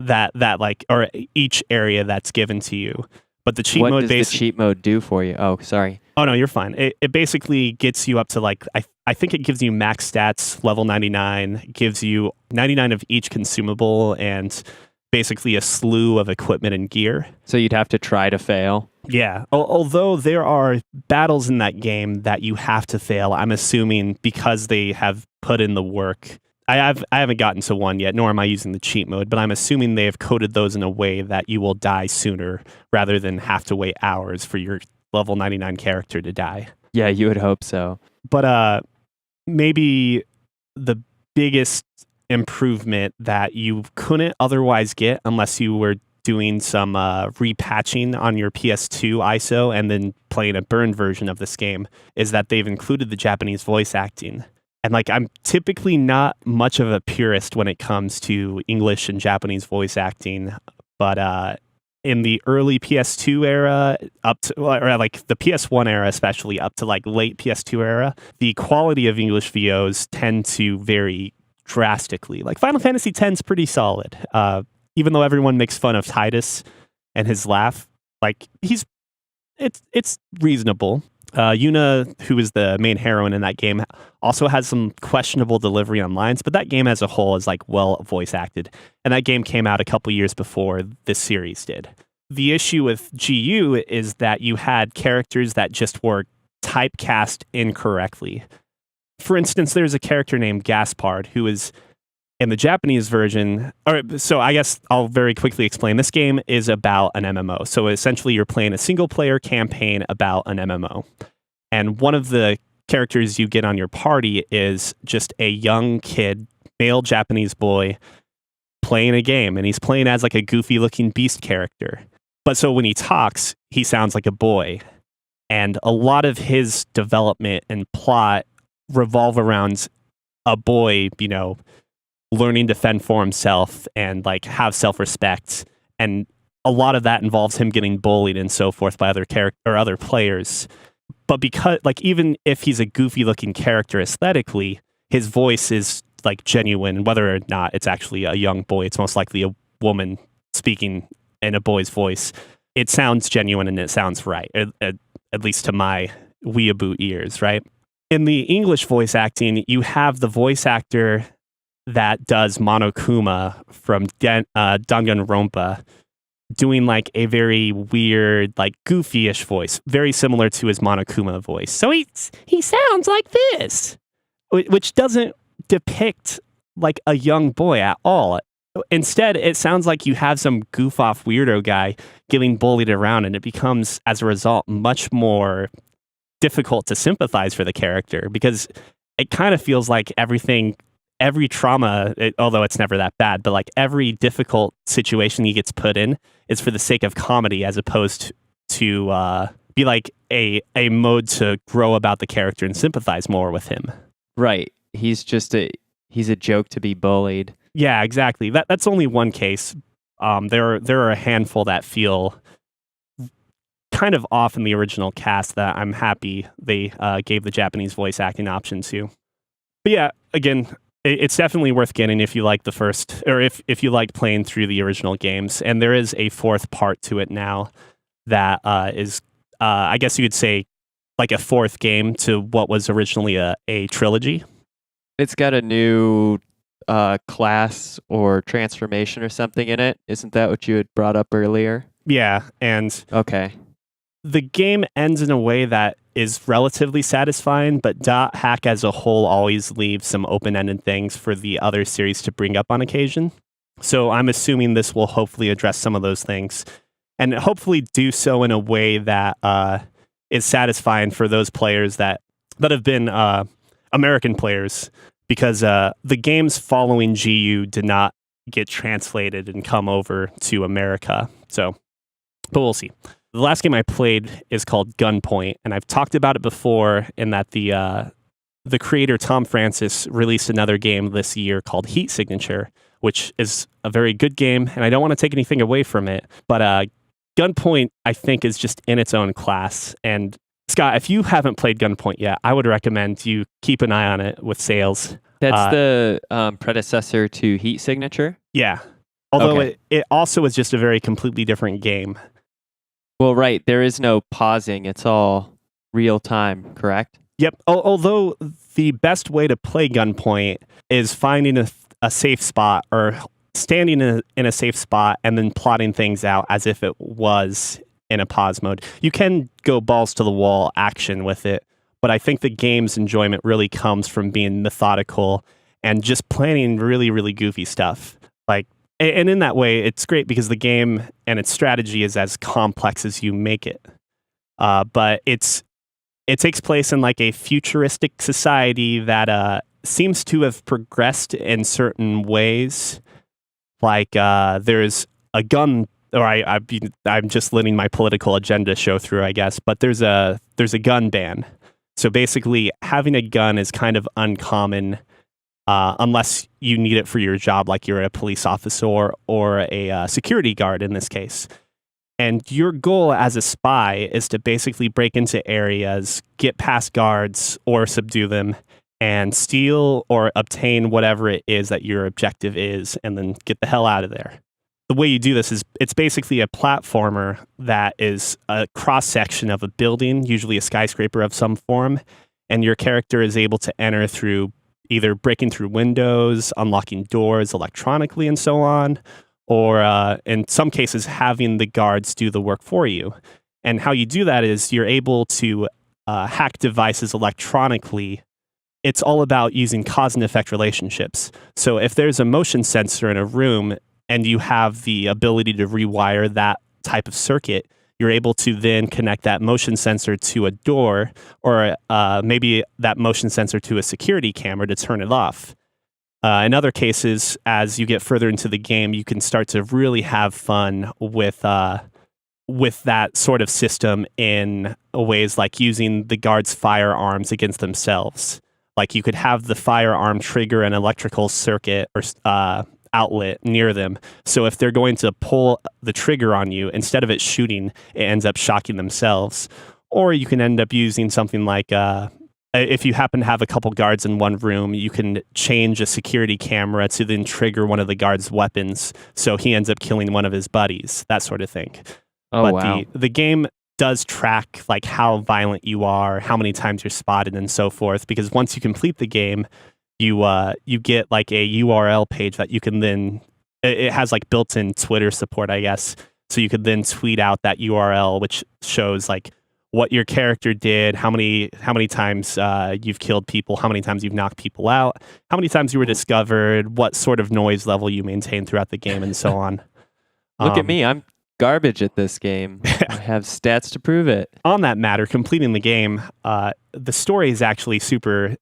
that like, or each area that's given to you. But the cheat mode, what does the cheat mode do for you? Oh, sorry. Oh no, you're fine. It basically gets you up to like, I think it gives you max stats, level 99, gives you 99 of each consumable, and basically a slew of equipment and gear. So you'd have to try to fail. Yeah. Although there are battles in that game that you have to fail, I'm assuming because they have put in the work. I haven't gotten to one yet, nor am I using the cheat mode, but I'm assuming they have coded those in a way that you will die sooner rather than have to wait hours for your level 99 character to die. Yeah, you would hope so. But maybe the biggest improvement that you couldn't otherwise get unless you were doing some repatching on your PS2 ISO and then playing a burned version of this game is that they've included the Japanese voice acting. And like, I'm typically not much of a purist when it comes to English and Japanese voice acting, but in the early PS2 era up to, or like the PS1 era, especially up to like late PS2 era, the quality of English VOs tend to vary drastically. Like Final Fantasy X is pretty solid. Even though everyone makes fun of Titus and his laugh, like it's reasonable. Yuna, who is the main heroine in that game, also has some questionable delivery on lines, but that game as a whole is like well voice acted. And that game came out a couple years before this series did. The issue with GU is that you had characters that just were typecast incorrectly. For instance, there's a character named Gaspard who is in the Japanese version. So I guess I'll very quickly explain. This game is about an MMO. So essentially you're playing a single player campaign about an MMO. And one of the characters you get on your party is just a young kid, male Japanese boy, playing a game. And he's playing as like a goofy looking beast character. But so when he talks, he sounds like a boy. And a lot of his development and plot revolve around a boy, learning to fend for himself and like have self-respect, and a lot of that involves him getting bullied and so forth by other players. But because like, even if he's a goofy looking character aesthetically, his voice is like genuine. Whether or not it's actually a young boy, it's most likely a woman speaking in a boy's voice. It sounds genuine and it sounds right, at least to my weeaboo ears, right? In the English voice acting, you have the voice actor that does Monokuma from Danganronpa doing like a very weird, like goofy-ish voice, very similar to his Monokuma voice. So he sounds like this, which doesn't depict like a young boy at all. Instead, it sounds like you have some goof off weirdo guy getting bullied around, and it becomes, as a result, much more difficult to sympathize for the character because it kind of feels like every trauma, although it's never that bad, but like every difficult situation he gets put in is for the sake of comedy as opposed to be like a mode to grow about the character and sympathize more with him. Right. He's a joke to be bullied. Yeah, exactly. That's only one case. There are a handful that feel kind of off in the original cast that I'm happy they gave the Japanese voice acting option to. But yeah, again, it's definitely worth getting if you like the first, or if you like playing through the original games. And there is a fourth part to it now that is, I guess you could say, like a fourth game to what was originally a trilogy. It's got a new class or transformation or something in it. Isn't that what you had brought up earlier? Yeah, and okay. The game ends in a way that is relatively satisfying, but Dot Hack as a whole always leaves some open-ended things for the other series to bring up on occasion. So I'm assuming this will hopefully address some of those things, and hopefully do so in a way that is satisfying for those players that have been American players, because the games following GU did not get translated and come over to America. So, but we'll see. The last game I played is called Gunpoint, and I've talked about it before in that the creator, Tom Francis, released another game this year called Heat Signature, which is a very good game, and I don't want to take anything away from it, but Gunpoint, I think, is just in its own class. And Scott, if you haven't played Gunpoint yet, I would recommend you keep an eye on it with sales. That's the predecessor to Heat Signature? Yeah. Although it also is just a very completely different game. Well, right. There is no pausing. It's all real time, correct? Yep. Although the best way to play Gunpoint is finding a safe spot or standing in a safe spot and then plotting things out as if it was in a pause mode. You can go balls to the wall action with it, but I think the game's enjoyment really comes from being methodical and just planning really, really goofy stuff. And in that way, it's great because the game and its strategy is as complex as you make it. But it takes place in like a futuristic society that seems to have progressed in certain ways. Like there's a gun, or I'm just letting my political agenda show through, I guess. But there's a gun ban. So basically, having a gun is kind of uncommon. Unless you need it for your job, like you're a police officer or a security guard in this case. And your goal as a spy is to basically break into areas, get past guards or subdue them, and steal or obtain whatever it is that your objective is, and then get the hell out of there. The way you do this is it's basically a platformer that is a cross-section of a building, usually a skyscraper of some form, and your character is able to enter through either breaking through windows, unlocking doors electronically, and so on, or in some cases, having the guards do the work for you. And how you do that is you're able to hack devices electronically. It's all about using cause and effect relationships. So if there's a motion sensor in a room and you have the ability to rewire that type of circuit, you're able to then connect that motion sensor to a door, or maybe that motion sensor to a security camera to turn it off. In other cases, as you get further into the game, you can start to really have fun with that sort of system in ways like using the guards' firearms against themselves. Like you could have the firearm trigger an electrical circuit or outlet near them. So if they're going to pull the trigger on you, instead of it shooting, it ends up shocking themselves. Or you can end up using something like, if you happen to have a couple guards in one room, you can change a security camera to then trigger one of the guards' weapons. So he ends up killing one of his buddies, that sort of thing. Oh, but wow. the game does track like how violent you are, how many times you're spotted, and so forth. Because once you complete the game, you get like a URL page that you can then, it has like built-in Twitter support, I guess. So you could then tweet out that URL, which shows like what your character did, how many times you've killed people, how many times you've knocked people out, how many times you were discovered, what sort of noise level you maintain throughout the game, and so on. Look at me, I'm garbage at this game. I have stats to prove it. On that matter, completing the game, the story is actually super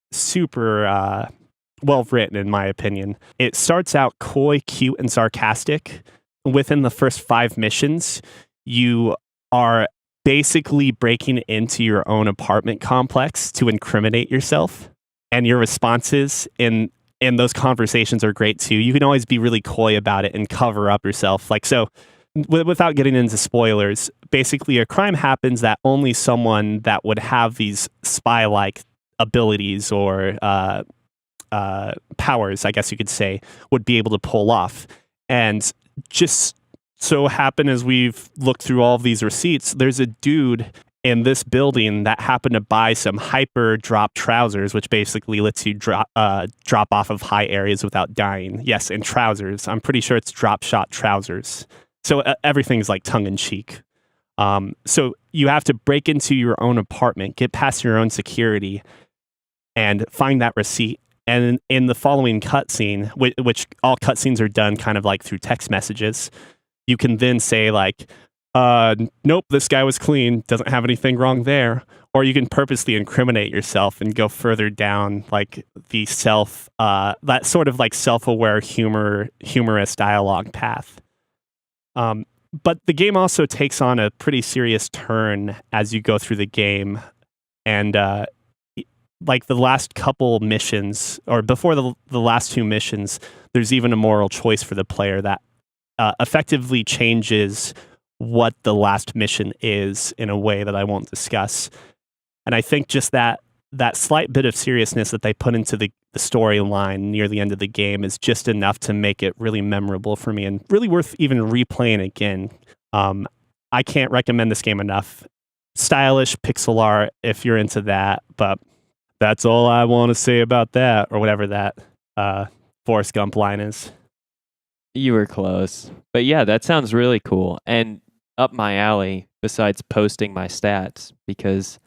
well written, in my opinion. It starts out coy, cute, and sarcastic. Within the first 5 missions, you are basically breaking into your own apartment complex to incriminate yourself, and your responses in those conversations are great too. You can always be really coy about it and cover up yourself. Like, so without getting into spoilers, basically a crime happens that only someone that would have these spy-like abilities or powers, I guess you could say, would be able to pull off. And just so happen, as we've looked through all of these receipts, there's a dude in this building that happened to buy some hyper drop trousers, which basically lets you drop off of high areas without dying. Yes, and trousers. I'm pretty sure it's drop shot trousers. So everything's like tongue in cheek. So you have to break into your own apartment, get past your own security, and find that receipt. And in the following cutscene, which all cutscenes are done kind of like through text messages, you can then say like, nope, this guy was clean, doesn't have anything wrong there. Or you can purposely incriminate yourself and go further down like the that sort of like self-aware humorous dialogue path. But the game also takes on a pretty serious turn as you go through the game. And like the last couple missions, or before the last 2 missions, there's even a moral choice for the player that effectively changes what the last mission is in a way that I won't discuss. And I think just that slight bit of seriousness that they put into the storyline near the end of the game is just enough to make it really memorable for me and really worth even replaying again. I can't recommend this game enough. Stylish pixel art if you're into that, but that's all I want to say about that, or whatever that Forrest Gump line is. You were close. But yeah, that sounds really cool. And up my alley, besides posting my stats, because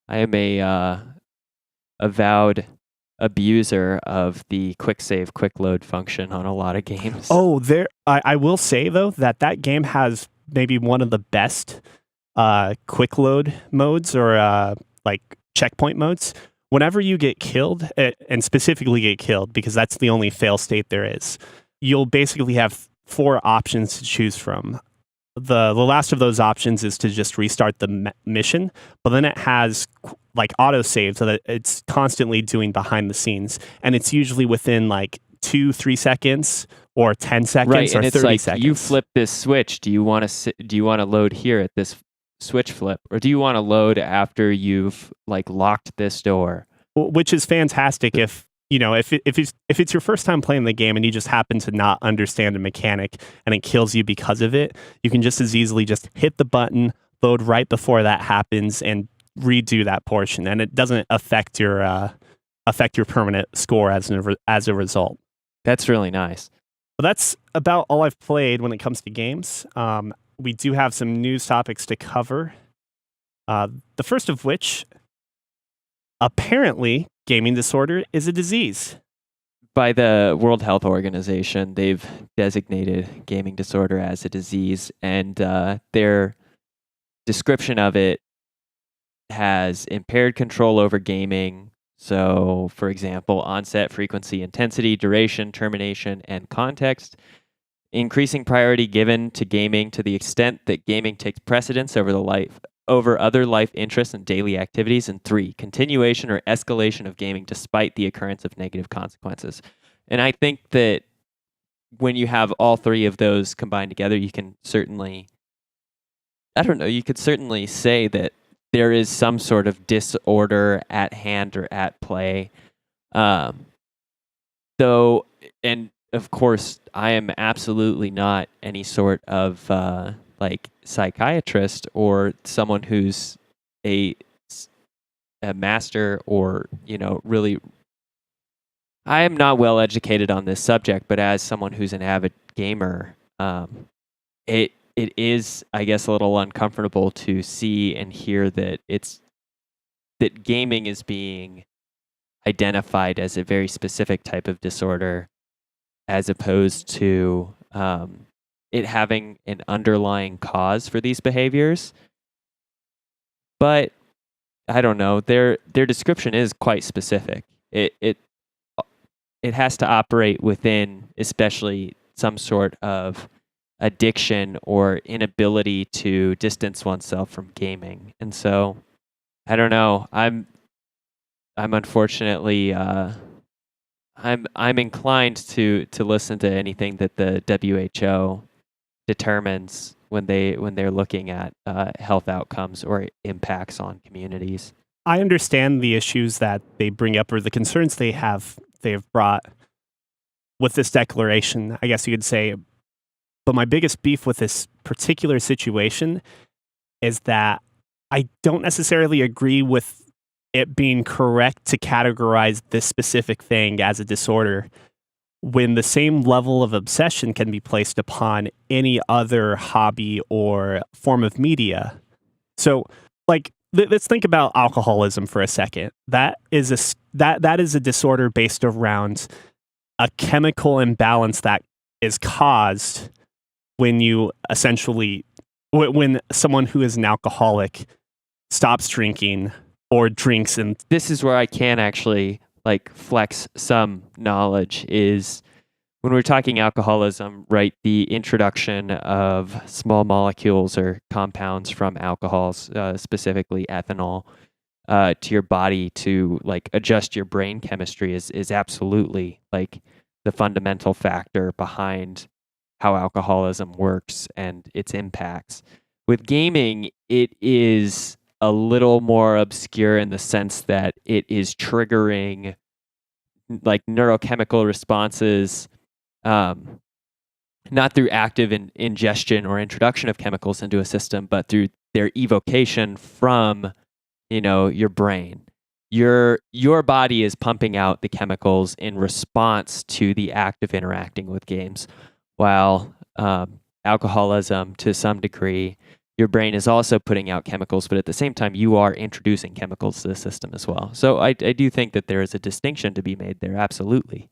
I am a avowed abuser of the quick save, quick load function on a lot of games. Oh, I will say, though, that game has maybe one of the best quick load modes, or like checkpoint modes. Whenever you get killed, and specifically get killed, because that's the only fail state there is, you'll basically have 4 options to choose from. The last of those options is to just restart the mission, but then it has like autosave so that it's constantly doing behind the scenes, and it's usually within like 2-3 seconds or 10 seconds, right, or and it's 30 like, seconds. you flip this switch. Do you want to load here at this switch flip, or do you want to load after you've like locked this door? Which is fantastic if it's your first time playing the game and you just happen to not understand a mechanic and it kills you because of it. You can just as easily just hit the button, load right before that happens, and redo that portion, and it doesn't affect your permanent score as a result. That's really nice. Well, that's about all I've played when it comes to games. We do have some news topics to cover. The first of which, apparently, gaming disorder is a disease. By the World Health Organization, they've designated gaming disorder as a disease, and their description of it has impaired control over gaming. So, for example, onset, frequency, intensity, duration, termination, and context. Increasing priority given to gaming to the extent that gaming takes precedence over other life interests and daily activities. And 3, continuation or escalation of gaming despite the occurrence of negative consequences. And I think that when you have all 3 of those combined together, you can certainly, you could certainly say that there is some sort of disorder at hand or at play. Though, and of course, I am absolutely not any sort of like psychiatrist or someone who's a master, or really, I am not well educated on this subject. But as someone who's an avid gamer, it it is, I guess, a little uncomfortable to see and hear that that gaming is being identified as a very specific type of disorder, as opposed to it having an underlying cause for these behaviors. But I don't know. Their description is quite specific. It has to operate within, especially some sort of addiction or inability to distance oneself from gaming. And so, I don't know. I'm unfortunately I'm inclined to listen to anything that the WHO determines when they're looking at health outcomes or impacts on communities. I understand the issues that they bring up or the concerns they've brought with this declaration, I guess you could say. But my biggest beef with this particular situation is that I don't necessarily agree with it being correct to categorize this specific thing as a disorder when the same level of obsession can be placed upon any other hobby or form of media. So, like, let's think about alcoholism for a second. That is a disorder based around a chemical imbalance that is caused when you essentially, when someone who is an alcoholic stops drinking or drinks. And this is where I can actually flex some knowledge is when we're talking alcoholism, right? The introduction of small molecules or compounds from alcohols, specifically ethanol, to your body to adjust your brain chemistry is absolutely the fundamental factor behind how alcoholism works and its impacts. With gaming, it is a little more obscure in the sense that it is triggering neurochemical responses, not through active ingestion or introduction of chemicals into a system, but through their evocation from your brain. Your body is pumping out the chemicals in response to the act of interacting with games, while alcoholism, to some degree, your brain is also putting out chemicals, but at the same time, you are introducing chemicals to the system as well. So I do think that there is a distinction to be made there, absolutely.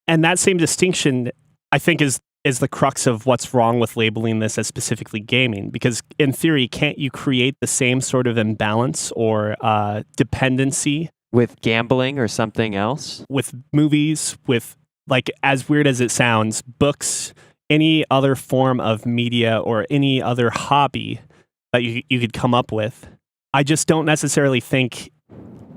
And that same distinction, I think, is the crux of what's wrong with labeling this as specifically gaming. Because in theory, can't you create the same sort of imbalance or dependency with gambling or something else? With movies, with, as weird as it sounds, books, any other form of media or any other hobby that you could come up with. I just don't necessarily think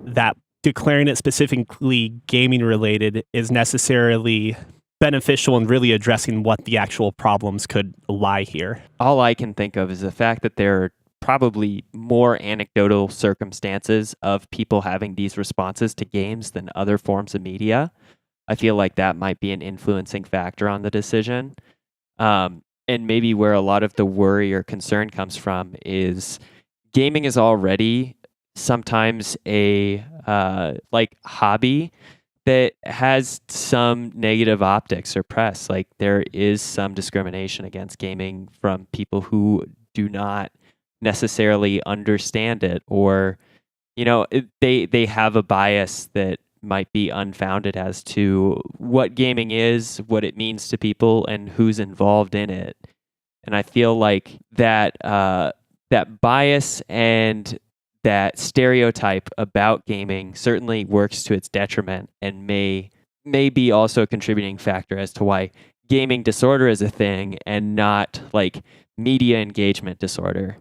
that declaring it specifically gaming related is necessarily beneficial in really addressing what the actual problems could lie here. All I can think of is the fact that there are probably more anecdotal circumstances of people having these responses to games than other forms of media. I feel like that might be an influencing factor on the decision. And maybe where a lot of the worry or concern comes from is gaming is already sometimes a hobby that has some negative optics or press. There is some discrimination against gaming from people who do not necessarily understand it, or they have a bias that might be unfounded as to what gaming is, what it means to people, and who's involved in it. And I feel like that bias and that stereotype about gaming certainly works to its detriment and may be also a contributing factor as to why gaming disorder is a thing and not media engagement disorder,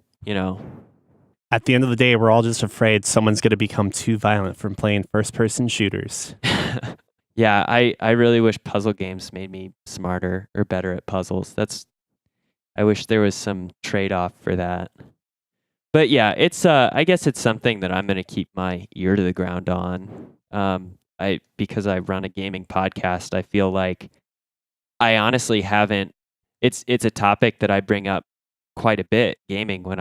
At the end of the day, we're all just afraid someone's going to become too violent from playing first-person shooters. Yeah, I really wish puzzle games made me smarter or better at puzzles. I wish there was some trade-off for that. But yeah, it's I guess it's something that I'm going to keep my ear to the ground on. Because I run a gaming podcast, I feel like I honestly haven't. It's a topic that I bring up quite a bit, gaming, when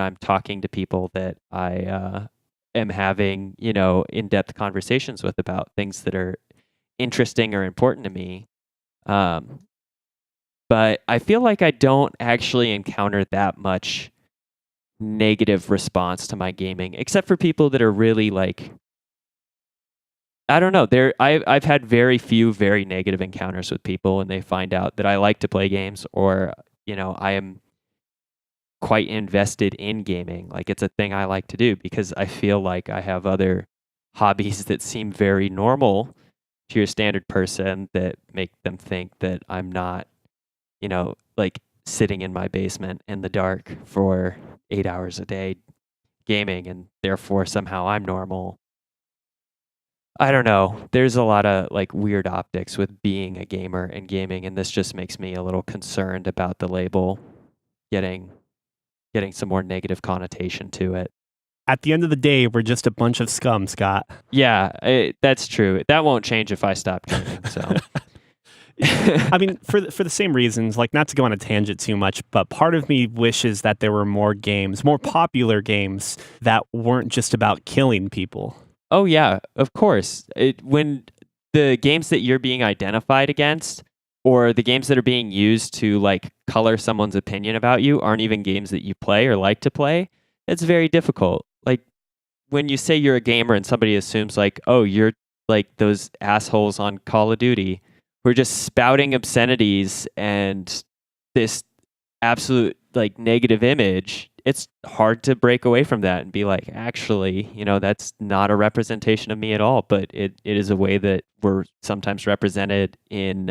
I'm talking to people that I am having in-depth conversations with about things that are interesting or important to me. But I feel like I don't actually encounter that much negative response to my gaming, except for people that are really like, I don't know. I've had very few very negative encounters with people when they find out that I like to play games, or I am quite invested in gaming. Like, it's a thing I like to do, because I feel like I have other hobbies that seem very normal to your standard person that make them think that I'm not, like sitting in my basement in the dark for 8 hours a day gaming, and therefore somehow I'm normal. I don't know. There's a lot of like weird optics with being a gamer and gaming, and this just makes me a little concerned about the label getting some more negative connotation to it. At the end of the day, we're just a bunch of scum, Scott. Yeah, that's true. That won't change if I stop gaming. So, I mean, for the same reasons, like, not to go on a tangent too much, but part of me wishes that there were more games, more popular games that weren't just about killing people. Oh yeah, of course. When the games that you're being identified against, or the games that are being used to like color someone's opinion about you, aren't even games that you play or like to play, it's very difficult. Like, when you say you're a gamer and somebody assumes like, oh, you're like those assholes on Call of Duty who are just spouting obscenities and this absolute like negative image, it's hard to break away from that and be like, actually, that's not a representation of me at all. But it is a way that we're sometimes represented in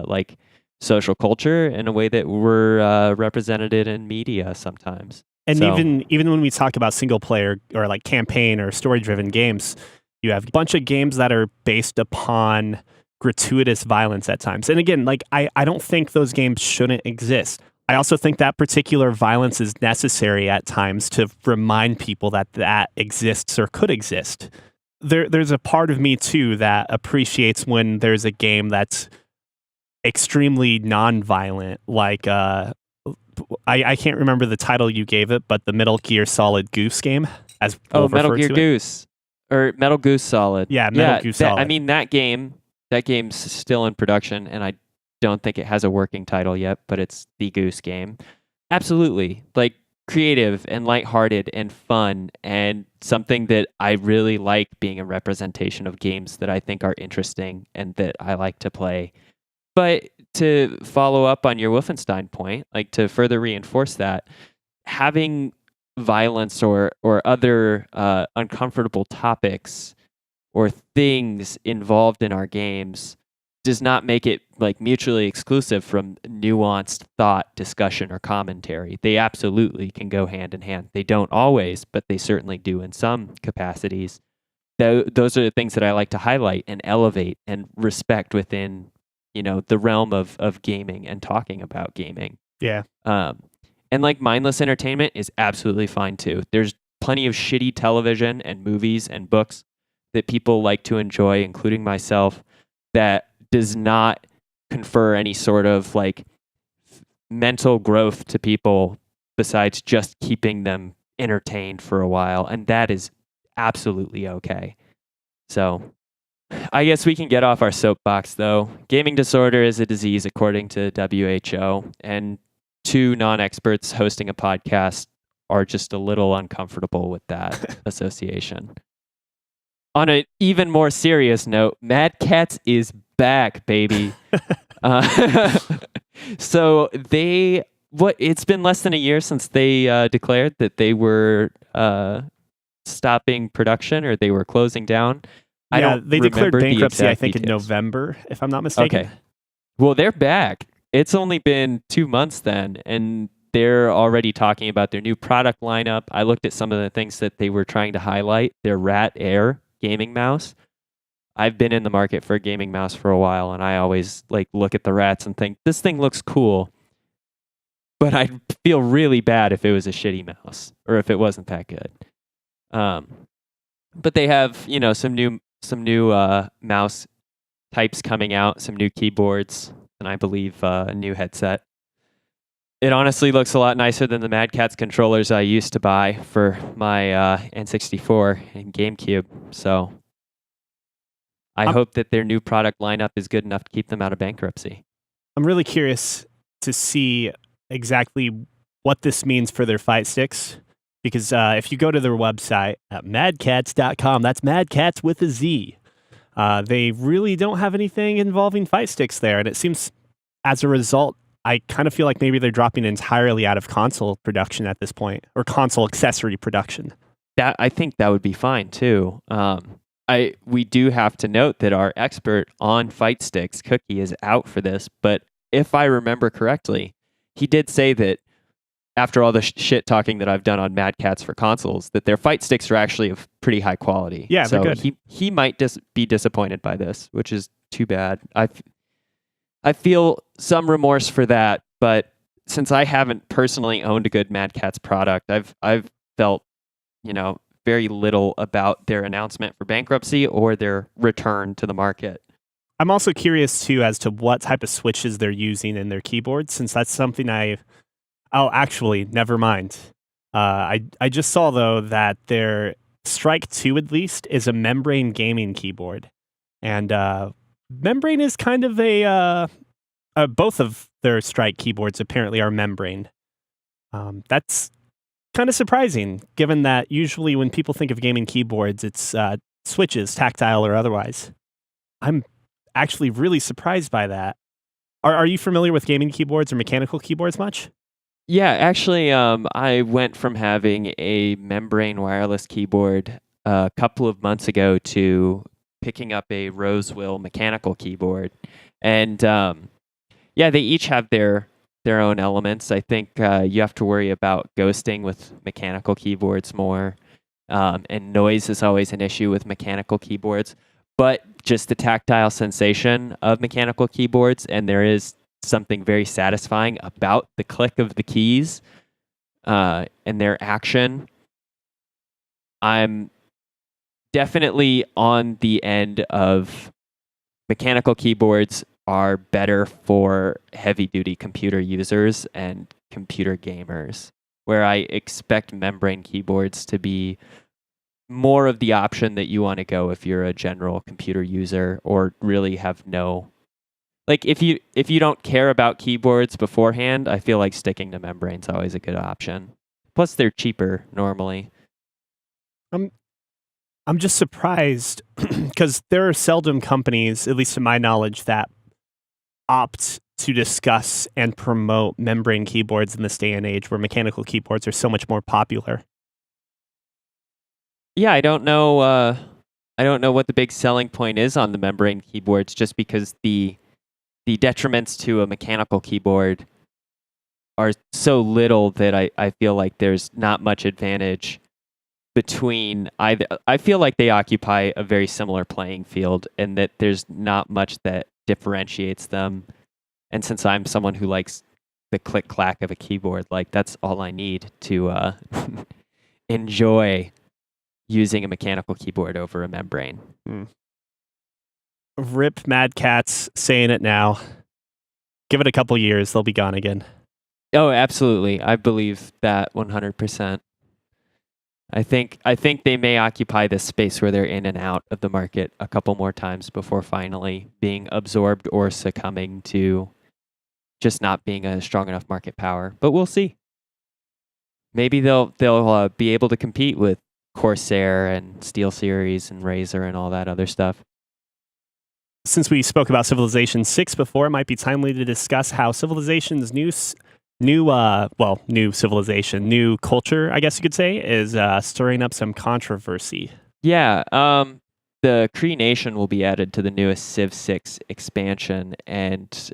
like social culture, in a way that we're represented in media sometimes. And even when we talk about single player or like campaign or story driven games, you have a bunch of games that are based upon gratuitous violence at times. And again, like, I don't think those games shouldn't exist. I also think that particular violence is necessary at times to remind people that exists or could exist. There's a part of me too that appreciates when there's a game that's extremely non-violent, like I can't remember the title you gave it, but the Metal Gear Solid Goose game, as we'll Metal refer Gear to it. Goose, or Metal Goose Solid. Yeah, Metal Gear Solid. I mean, that game's still in production, and I don't think it has a working title yet, but it's the Goose game. Absolutely. Like, creative and lighthearted and fun, and something that I really like being a representation of games that I think are interesting and that I like to play. But to follow up on your Wolfenstein point, like, to further reinforce that, having violence or other uncomfortable topics or things involved in our games does not make it like mutually exclusive from nuanced thought, discussion, or commentary. They absolutely can go hand in hand. They don't always, but they certainly do in some capacities. Those are the things that I like to highlight and elevate and respect within, the realm of gaming and talking about gaming. Yeah. And like, mindless entertainment is absolutely fine too. There's plenty of shitty television and movies and books that people like to enjoy, including myself, that does not confer any sort of like mental growth to people besides just keeping them entertained for a while. And that is absolutely okay. So I guess we can get off our soapbox, though. Gaming disorder is a disease according to WHO, and two non-experts hosting a podcast are just a little uncomfortable with that association. On an even more serious note, Mad Katz is back, baby. So it's been less than a year since they declared that they were stopping production, or they were closing down. They declared bankruptcy, I think, details. in November, if I'm not mistaken. Okay. Well, they're back. It's only been 2 months then, and they're already talking about their new product lineup. I looked at some of the things that they were trying to highlight. Their Rat Air gaming mouse. I've been in the market for a gaming mouse for a while, and I always like look at the rats and think, this thing looks cool. But I'd feel really bad if it was a shitty mouse, or if it wasn't that good. But they have, some new mouse types coming out, some new keyboards, and I believe a new headset. It honestly looks a lot nicer than the Mad Katz controllers I used to buy for my N64 and GameCube. So I hope that their new product lineup is good enough to keep them out of bankruptcy. I'm really curious to see exactly what this means for their fight sticks. Because if you go to their website at madkatz.com, that's Mad Katz with a Z, they really don't have anything involving fight sticks there. And it seems, as a result, I kind of feel like maybe they're dropping entirely out of console production at this point, or console accessory production. I think that would be fine too. We do have to note that our expert on fight sticks, Cuki, is out for this. But if I remember correctly, he did say that after all the shit talking that I've done on Mad Katz for consoles, that their fight sticks are actually of pretty high quality. Yeah, so they're good. He might be disappointed by this, which is too bad. I feel some remorse for that, but since I haven't personally owned a good Mad Katz product, I've felt, very little about their announcement for bankruptcy or their return to the market. I'm also curious too as to what type of switches they're using in their keyboards, since that's something Oh, actually, never mind. I just saw, though, that their Strike 2, at least, is a membrane gaming keyboard. And membrane is kind of both of their Strike keyboards apparently are membrane. That's kind of surprising, given that usually when people think of gaming keyboards, it's switches, tactile or otherwise. I'm actually really surprised by that. Are you familiar with gaming keyboards or mechanical keyboards much? Yeah, actually, I went from having a membrane wireless keyboard a couple of months ago to picking up a Rosewill mechanical keyboard. And they each have their own elements. I think you have to worry about ghosting with mechanical keyboards more. And noise is always an issue with mechanical keyboards. But just the tactile sensation of mechanical keyboards, and there is something very satisfying about the click of the keys and their action. I'm definitely on the end of mechanical keyboards are better for heavy-duty computer users and computer gamers, where I expect membrane keyboards to be more of the option that you want to go if you're a general computer user or really have no... Like, if you don't care about keyboards beforehand, I feel like sticking to membrane's always a good option. Plus, they're cheaper normally. I'm just surprised because there are seldom companies, at least to my knowledge, that opt to discuss and promote membrane keyboards in this day and age where mechanical keyboards are so much more popular. Yeah, I don't know what the big selling point is on the membrane keyboards, just because the detriments to a mechanical keyboard are so little that I feel like there's not much advantage between either. I feel like they occupy a very similar playing field and that there's not much that differentiates them. And since I'm someone who likes the click clack of a keyboard, like that's all I need to enjoy using a mechanical keyboard over a membrane. Rip Mad Katz, saying it now. Give it a couple years, they'll be gone again. Oh, absolutely. I believe that 100%. I think they may occupy this space where they're in and out of the market a couple more times before finally being absorbed or succumbing to just not being a strong enough market power. But we'll see. Maybe they'll be able to compete with Corsair and SteelSeries and Razer and all that other stuff. Since we spoke about Civilization 6 before, it might be timely to discuss how Civilization's new civilization, new culture, I guess you could say, is stirring up some controversy. Yeah, the Cree Nation will be added to the newest Civ 6 expansion, and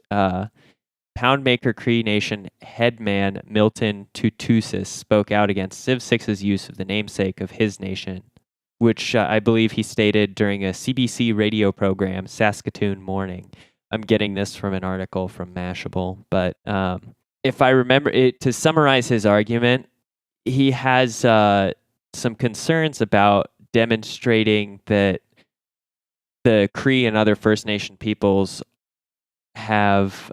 Poundmaker Cree Nation headman Milton Tutusis spoke out against Civ 6's use of the namesake of his nation, which I believe he stated during a CBC radio program, Saskatoon Morning. I'm getting this from an article from Mashable, but if I remember it, to summarize his argument, he has some concerns about demonstrating that the Cree and other First Nation peoples have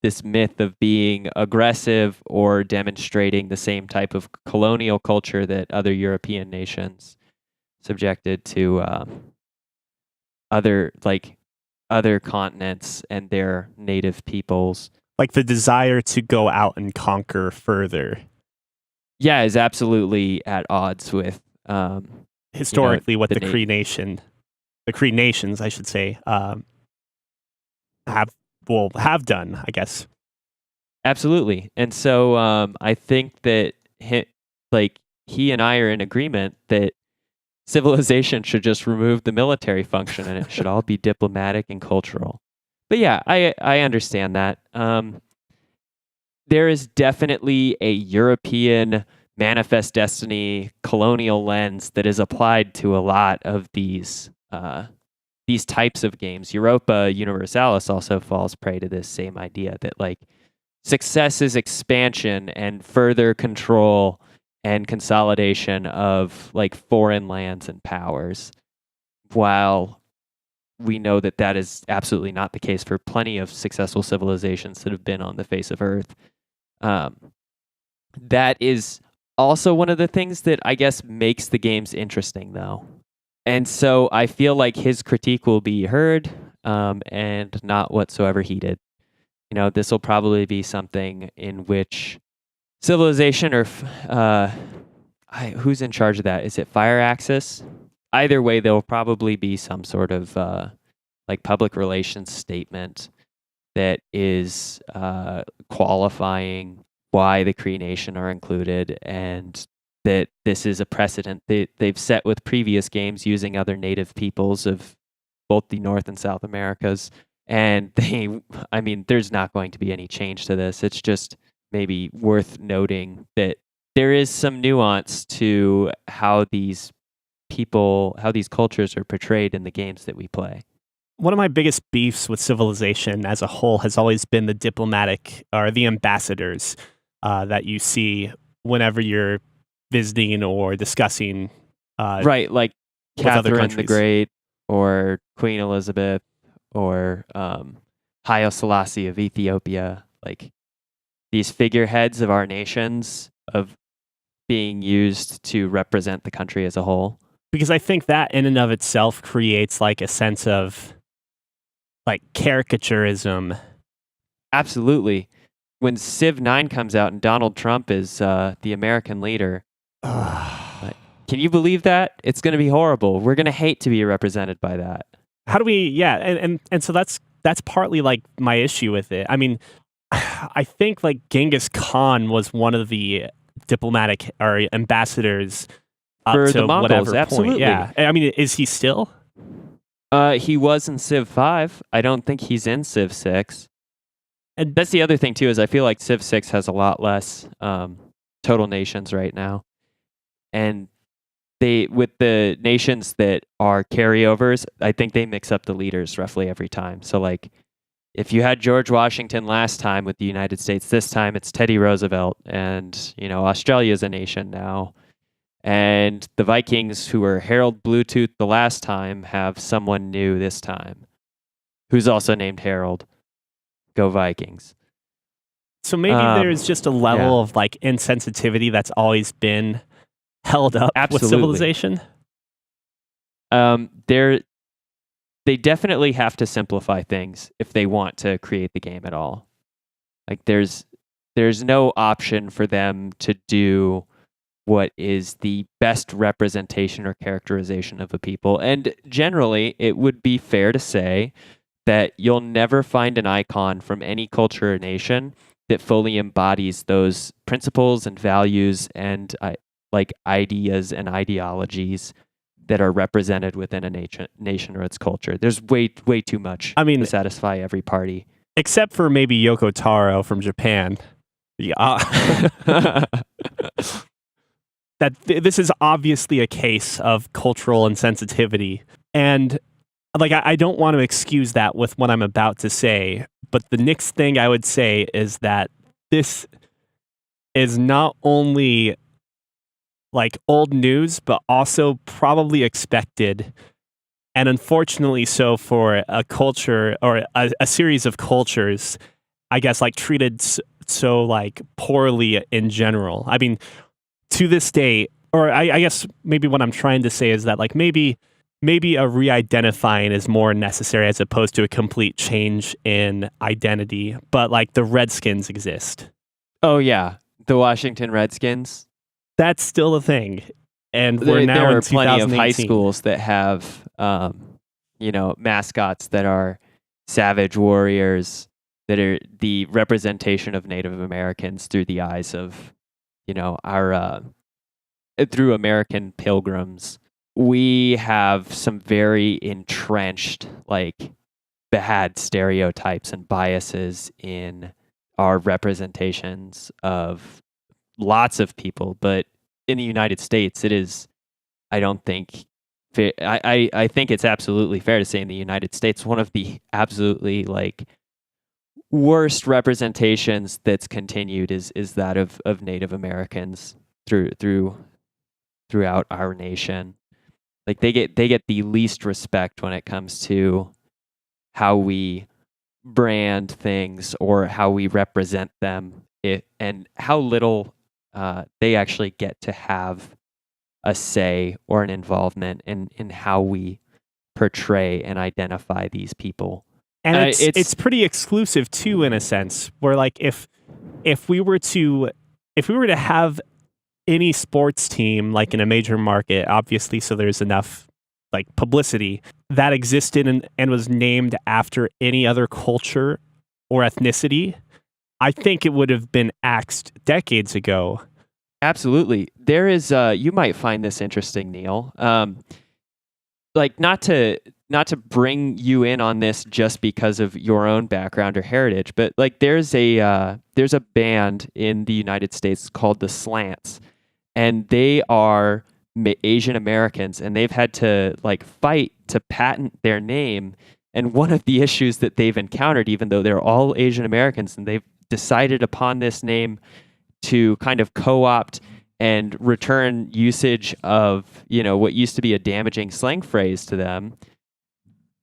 this myth of being aggressive or demonstrating the same type of colonial culture that other European nations subjected to other continents and their native peoples. like the desire to go out and conquer further. Yeah, is absolutely at odds with Historically, what the the Cree Nation, the Cree Nations, I should say, have done, I guess. Absolutely. And so I think that he and I are in agreement that civilization should just remove the military function and it should all be diplomatic and cultural. But yeah, I understand that. There is definitely a European manifest destiny colonial lens that is applied to a lot of these types of games. Europa Universalis also falls prey to this same idea that like success is expansion and further control and consolidation of like foreign lands and powers, while we know that that is absolutely not the case for plenty of successful civilizations that have been on the face of Earth. That is also one of the things that I guess makes the games interesting, though. And so I feel like his critique will be heard and not whatsoever heeded. This will probably be something in which Civilization or who's in charge of that? Is it Fire Axis? Either way, there will probably be some sort of like public relations statement that is qualifying why the Cree Nation are included, and that this is a precedent they've set with previous games using other native peoples of both the North and South Americas. And there's not going to be any change to this. It's just maybe worth noting that there is some nuance to how these cultures are portrayed in the games that we play. One of my biggest beefs with Civilization as a whole has always been the diplomatic or the ambassadors that you see whenever you're visiting or discussing. Right, like Catherine the Great or Queen Elizabeth or Haile Selassie of Ethiopia. Like these figureheads of our nations of being used to represent the country as a whole. Because I think that in and of itself creates like a sense of like caricaturism. Absolutely. When Civ 9 comes out and Donald Trump is the American leader, can you believe that? It's going to be horrible. We're going to hate to be represented by that. How do we, yeah, and so that's partly like my issue with it. I mean, I think like Genghis Khan was one of the diplomatic or ambassadors for to the Mongols, whatever absolutely. point. Yeah, I mean, is he still? He was in Civ 5. I don't think he's in Civ 6. And that's the other thing too, is I feel like Civ 6 has a lot less total nations right now, and with the nations that are carryovers, I think they mix up the leaders roughly every time. So like, if you had George Washington last time with the United States, this time it's Teddy Roosevelt, and Australia's a nation now. And the Vikings, who were Harold Bluetooth the last time, have someone new this time, who's also named Harold. Go Vikings. So maybe there's just a level of like insensitivity that's always been held up with Civilization. They definitely have to simplify things if they want to create the game at all. Like there's no option for them to do what is the best representation or characterization of a people. And generally, it would be fair to say that you'll never find an icon from any culture or nation that fully embodies those principles and values and like ideas and ideologies that are represented within a nation or its culture. There's way too much to satisfy every party. Except for maybe Yoko Taro from Japan. Yeah. This is obviously a case of cultural insensitivity. And like, I don't want to excuse that with what I'm about to say, but the next thing I would say is that this is not only like old news, but also probably expected, and unfortunately so for a culture or a series of cultures, I guess, like treated so like poorly in general. I mean, to this day, or I guess maybe what I'm trying to say is that like maybe maybe a re-identifying is more necessary as opposed to a complete change in identity. But like the Redskins exist. Oh yeah, the Washington Redskins. That's still a thing. And we're now there in are plenty of 2018. high schools that have, mascots that are savage warriors that are the representation of Native Americans through the eyes of, our through American pilgrims. We have some very entrenched, like, bad stereotypes and biases in our representations of lots of people, but in the United States, it is, I don't think, I think it's absolutely fair to say in the United States, one of the absolutely like worst representations that's continued is that of Native Americans throughout our nation. Like they get the least respect when it comes to how we brand things or how we represent them, and how little they actually get to have a say or an involvement in how we portray and identify these people. And it's pretty exclusive too, in a sense, where like if we were to have any sports team like in a major market, obviously, so there's enough like publicity that existed and was named after any other culture or ethnicity, I think it would have been axed decades ago. Absolutely. There is, you might find this interesting, Neil. Like not to bring you in on this just because of your own background or heritage, but like there's a band in the United States called the Slants, and they are Asian Americans, and they've had to like fight to patent their name. And one of the issues that they've encountered, even though they're all Asian Americans, and they've decided upon this name to kind of co-opt and return usage of, what used to be a damaging slang phrase to them,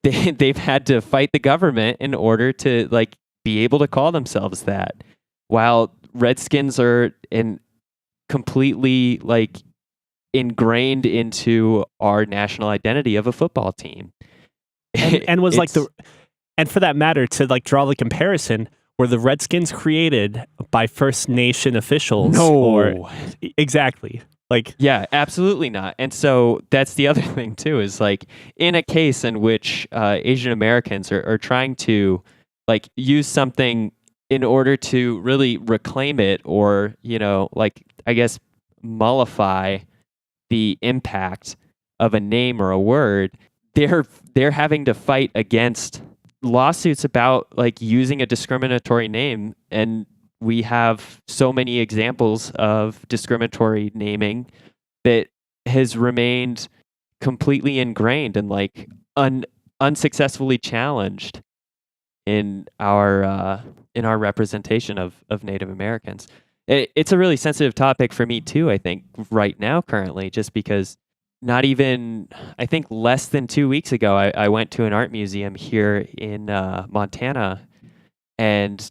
they've had to fight the government in order to like be able to call themselves that, while Redskins are completely like ingrained into our national identity of a football team. And was like and for that matter, to like draw the comparison, were the Redskins created by First Nation officials? No. Exactly. Like, yeah, absolutely not. And so that's the other thing too, is like in a case in which Asian Americans are trying to like use something in order to really reclaim it, or, like, I guess, mollify the impact of a name or a word, they're having to fight against lawsuits about like using a discriminatory name. And we have so many examples of discriminatory naming that has remained completely ingrained and like unsuccessfully challenged in our representation of Native Americans. It's a really sensitive topic for me too, I think, right now currently, just because not even, I think less than 2 weeks ago, I went to an art museum here in Montana and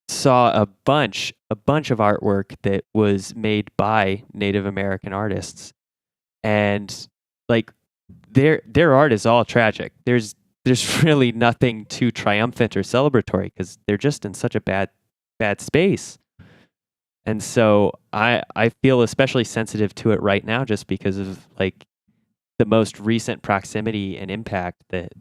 saw a bunch of artwork that was made by Native American artists. And like their art is all tragic. There's really nothing too triumphant or celebratory because they're just in such a bad space. And so I feel especially sensitive to it right now just because of like the most recent proximity and impact that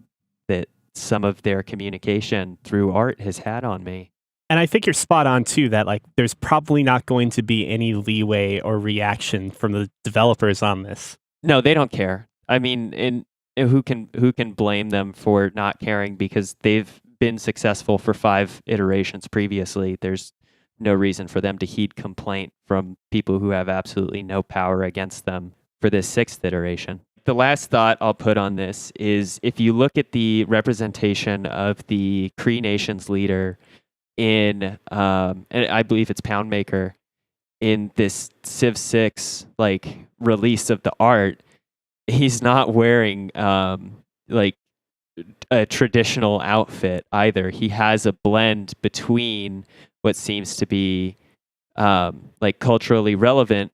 some of their communication through art has had on me. And I think you're spot on too, that like there's probably not going to be any leeway or reaction from the developers on this. No, they don't care. I mean, and who can blame them for not caring, because they've been successful for 5 iterations previously. There's no reason for them to heed complaint from people who have absolutely no power against them for this 6th iteration. The last thought I'll put on this is, if you look at the representation of the Cree Nations leader in, and I believe it's Poundmaker, in this Civ 6 like release of the art, he's not wearing like a traditional outfit either. He has a blend between what seems to be like culturally relevant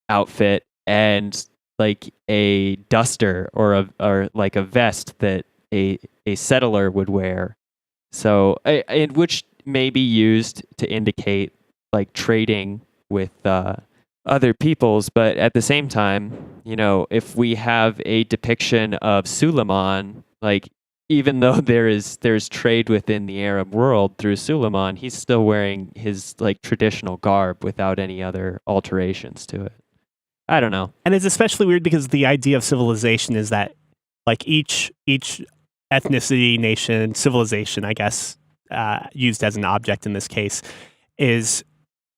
outfit and like a duster or like a vest that a settler would wear. So, which may be used to indicate like trading with other peoples, but at the same time, if we have a depiction of Suleiman, like even though there's trade within the Arab world through Suleiman, he's still wearing his like traditional garb without any other alterations to it. I don't know. And it's especially weird because the idea of civilization is that like each ethnicity, nation, civilization, I guess, used as an object in this case, is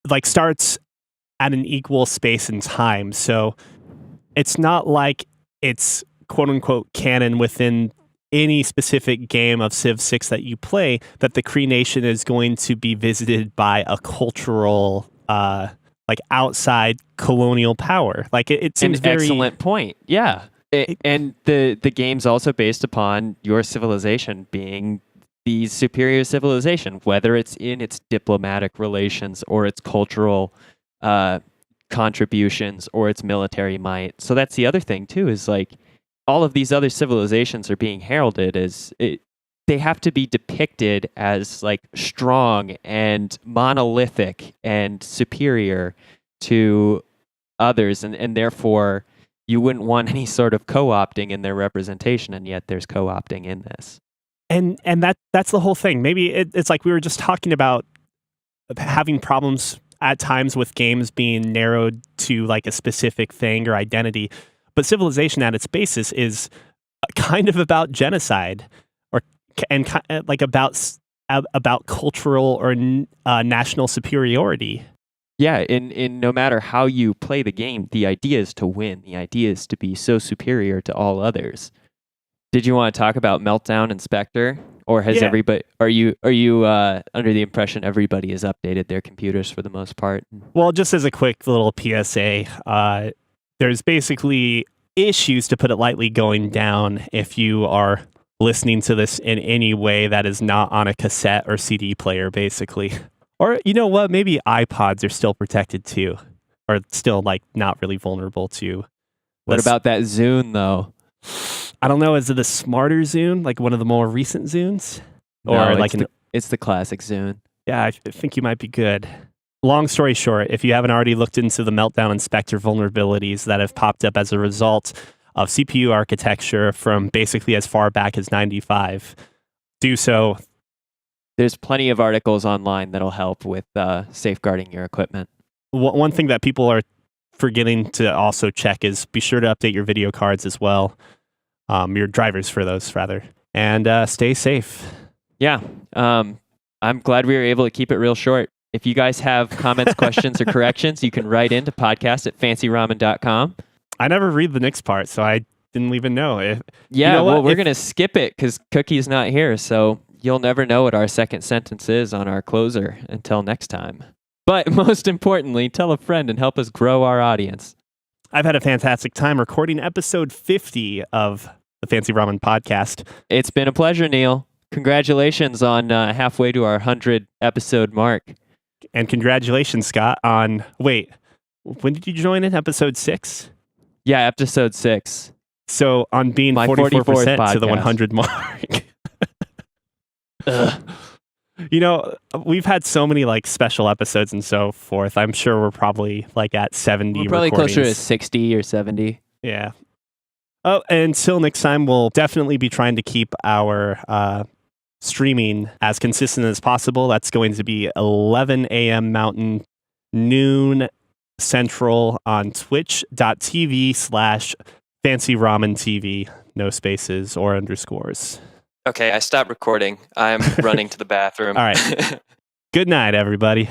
like starts at an equal space and time. So it's not like it's quote unquote canon within any specific game of Civ 6 that you play that the Cree Nation is going to be visited by a cultural, like outside colonial power. Like it seems an very excellent point. Yeah. And the game's also based upon your civilization being the superior civilization, whether it's in its diplomatic relations or its cultural contributions or its military might. So that's the other thing too, is like all of these other civilizations are being heralded as they have to be depicted as like strong and monolithic and superior to others, and therefore you wouldn't want any sort of co-opting in their representation, and yet there's co-opting in this. And that's the whole thing. Maybe it's like we were just talking about having problems at times with games being narrowed to like a specific thing or identity. But Civilization at its basis is kind of about genocide and like about cultural or national superiority. Yeah, in no matter how you play the game, the idea is to win. The idea is to be so superior to all others. Did you want to talk about Meltdown and Spectre, or has everybody? Are you under the impression everybody has updated their computers for the most part? Well, just as a quick little PSA, there's basically issues, to put it lightly, going down if you are listening to this in any way that is not on a cassette or CD player, basically. Or you know what? Maybe iPods are still protected too, or still like not really vulnerable to. What about that Zune though? I don't know. Is it a smarter Zune, like one of the more recent Zunes, or no, like it's the classic Zune? Yeah, I think you might be good. Long story short, if you haven't already looked into the Meltdown and Spectre vulnerabilities that have popped up as a result of CPU architecture from basically as far back as 95, do so. There's plenty of articles online that'll help with safeguarding your equipment. One thing that people are forgetting to also check is be sure to update your video cards as well. Your drivers for those, rather. And stay safe. Yeah. I'm glad we were able to keep it real short. If you guys have comments, questions, or corrections, you can write into podcast@fancyramen.com. I never read the next part, so I didn't even know. We're going to skip it because Cookie's not here, so you'll never know what our second sentence is on our closer until next time. But most importantly, tell a friend and help us grow our audience. I've had a fantastic time recording episode 50 of the Fancy Ramen podcast. It's been a pleasure, Neil. Congratulations on halfway to our 100 episode mark. And congratulations, Scott, on... Wait, when did you join in? Episode 6? Yeah, episode 6. So on being my 44% to the 100 mark. We've had so many like special episodes and so forth. I'm sure we're probably like at 70 We're probably recordings. Closer to 60 or 70. Yeah. Oh, and until next time, we'll definitely be trying to keep our streaming as consistent as possible. That's going to be 11 a.m. Mountain, noon Central on twitch.tv/FancyRamenTV. No spaces or underscores. Okay, I stopped recording. I'm running to the bathroom. All right. Good night, everybody.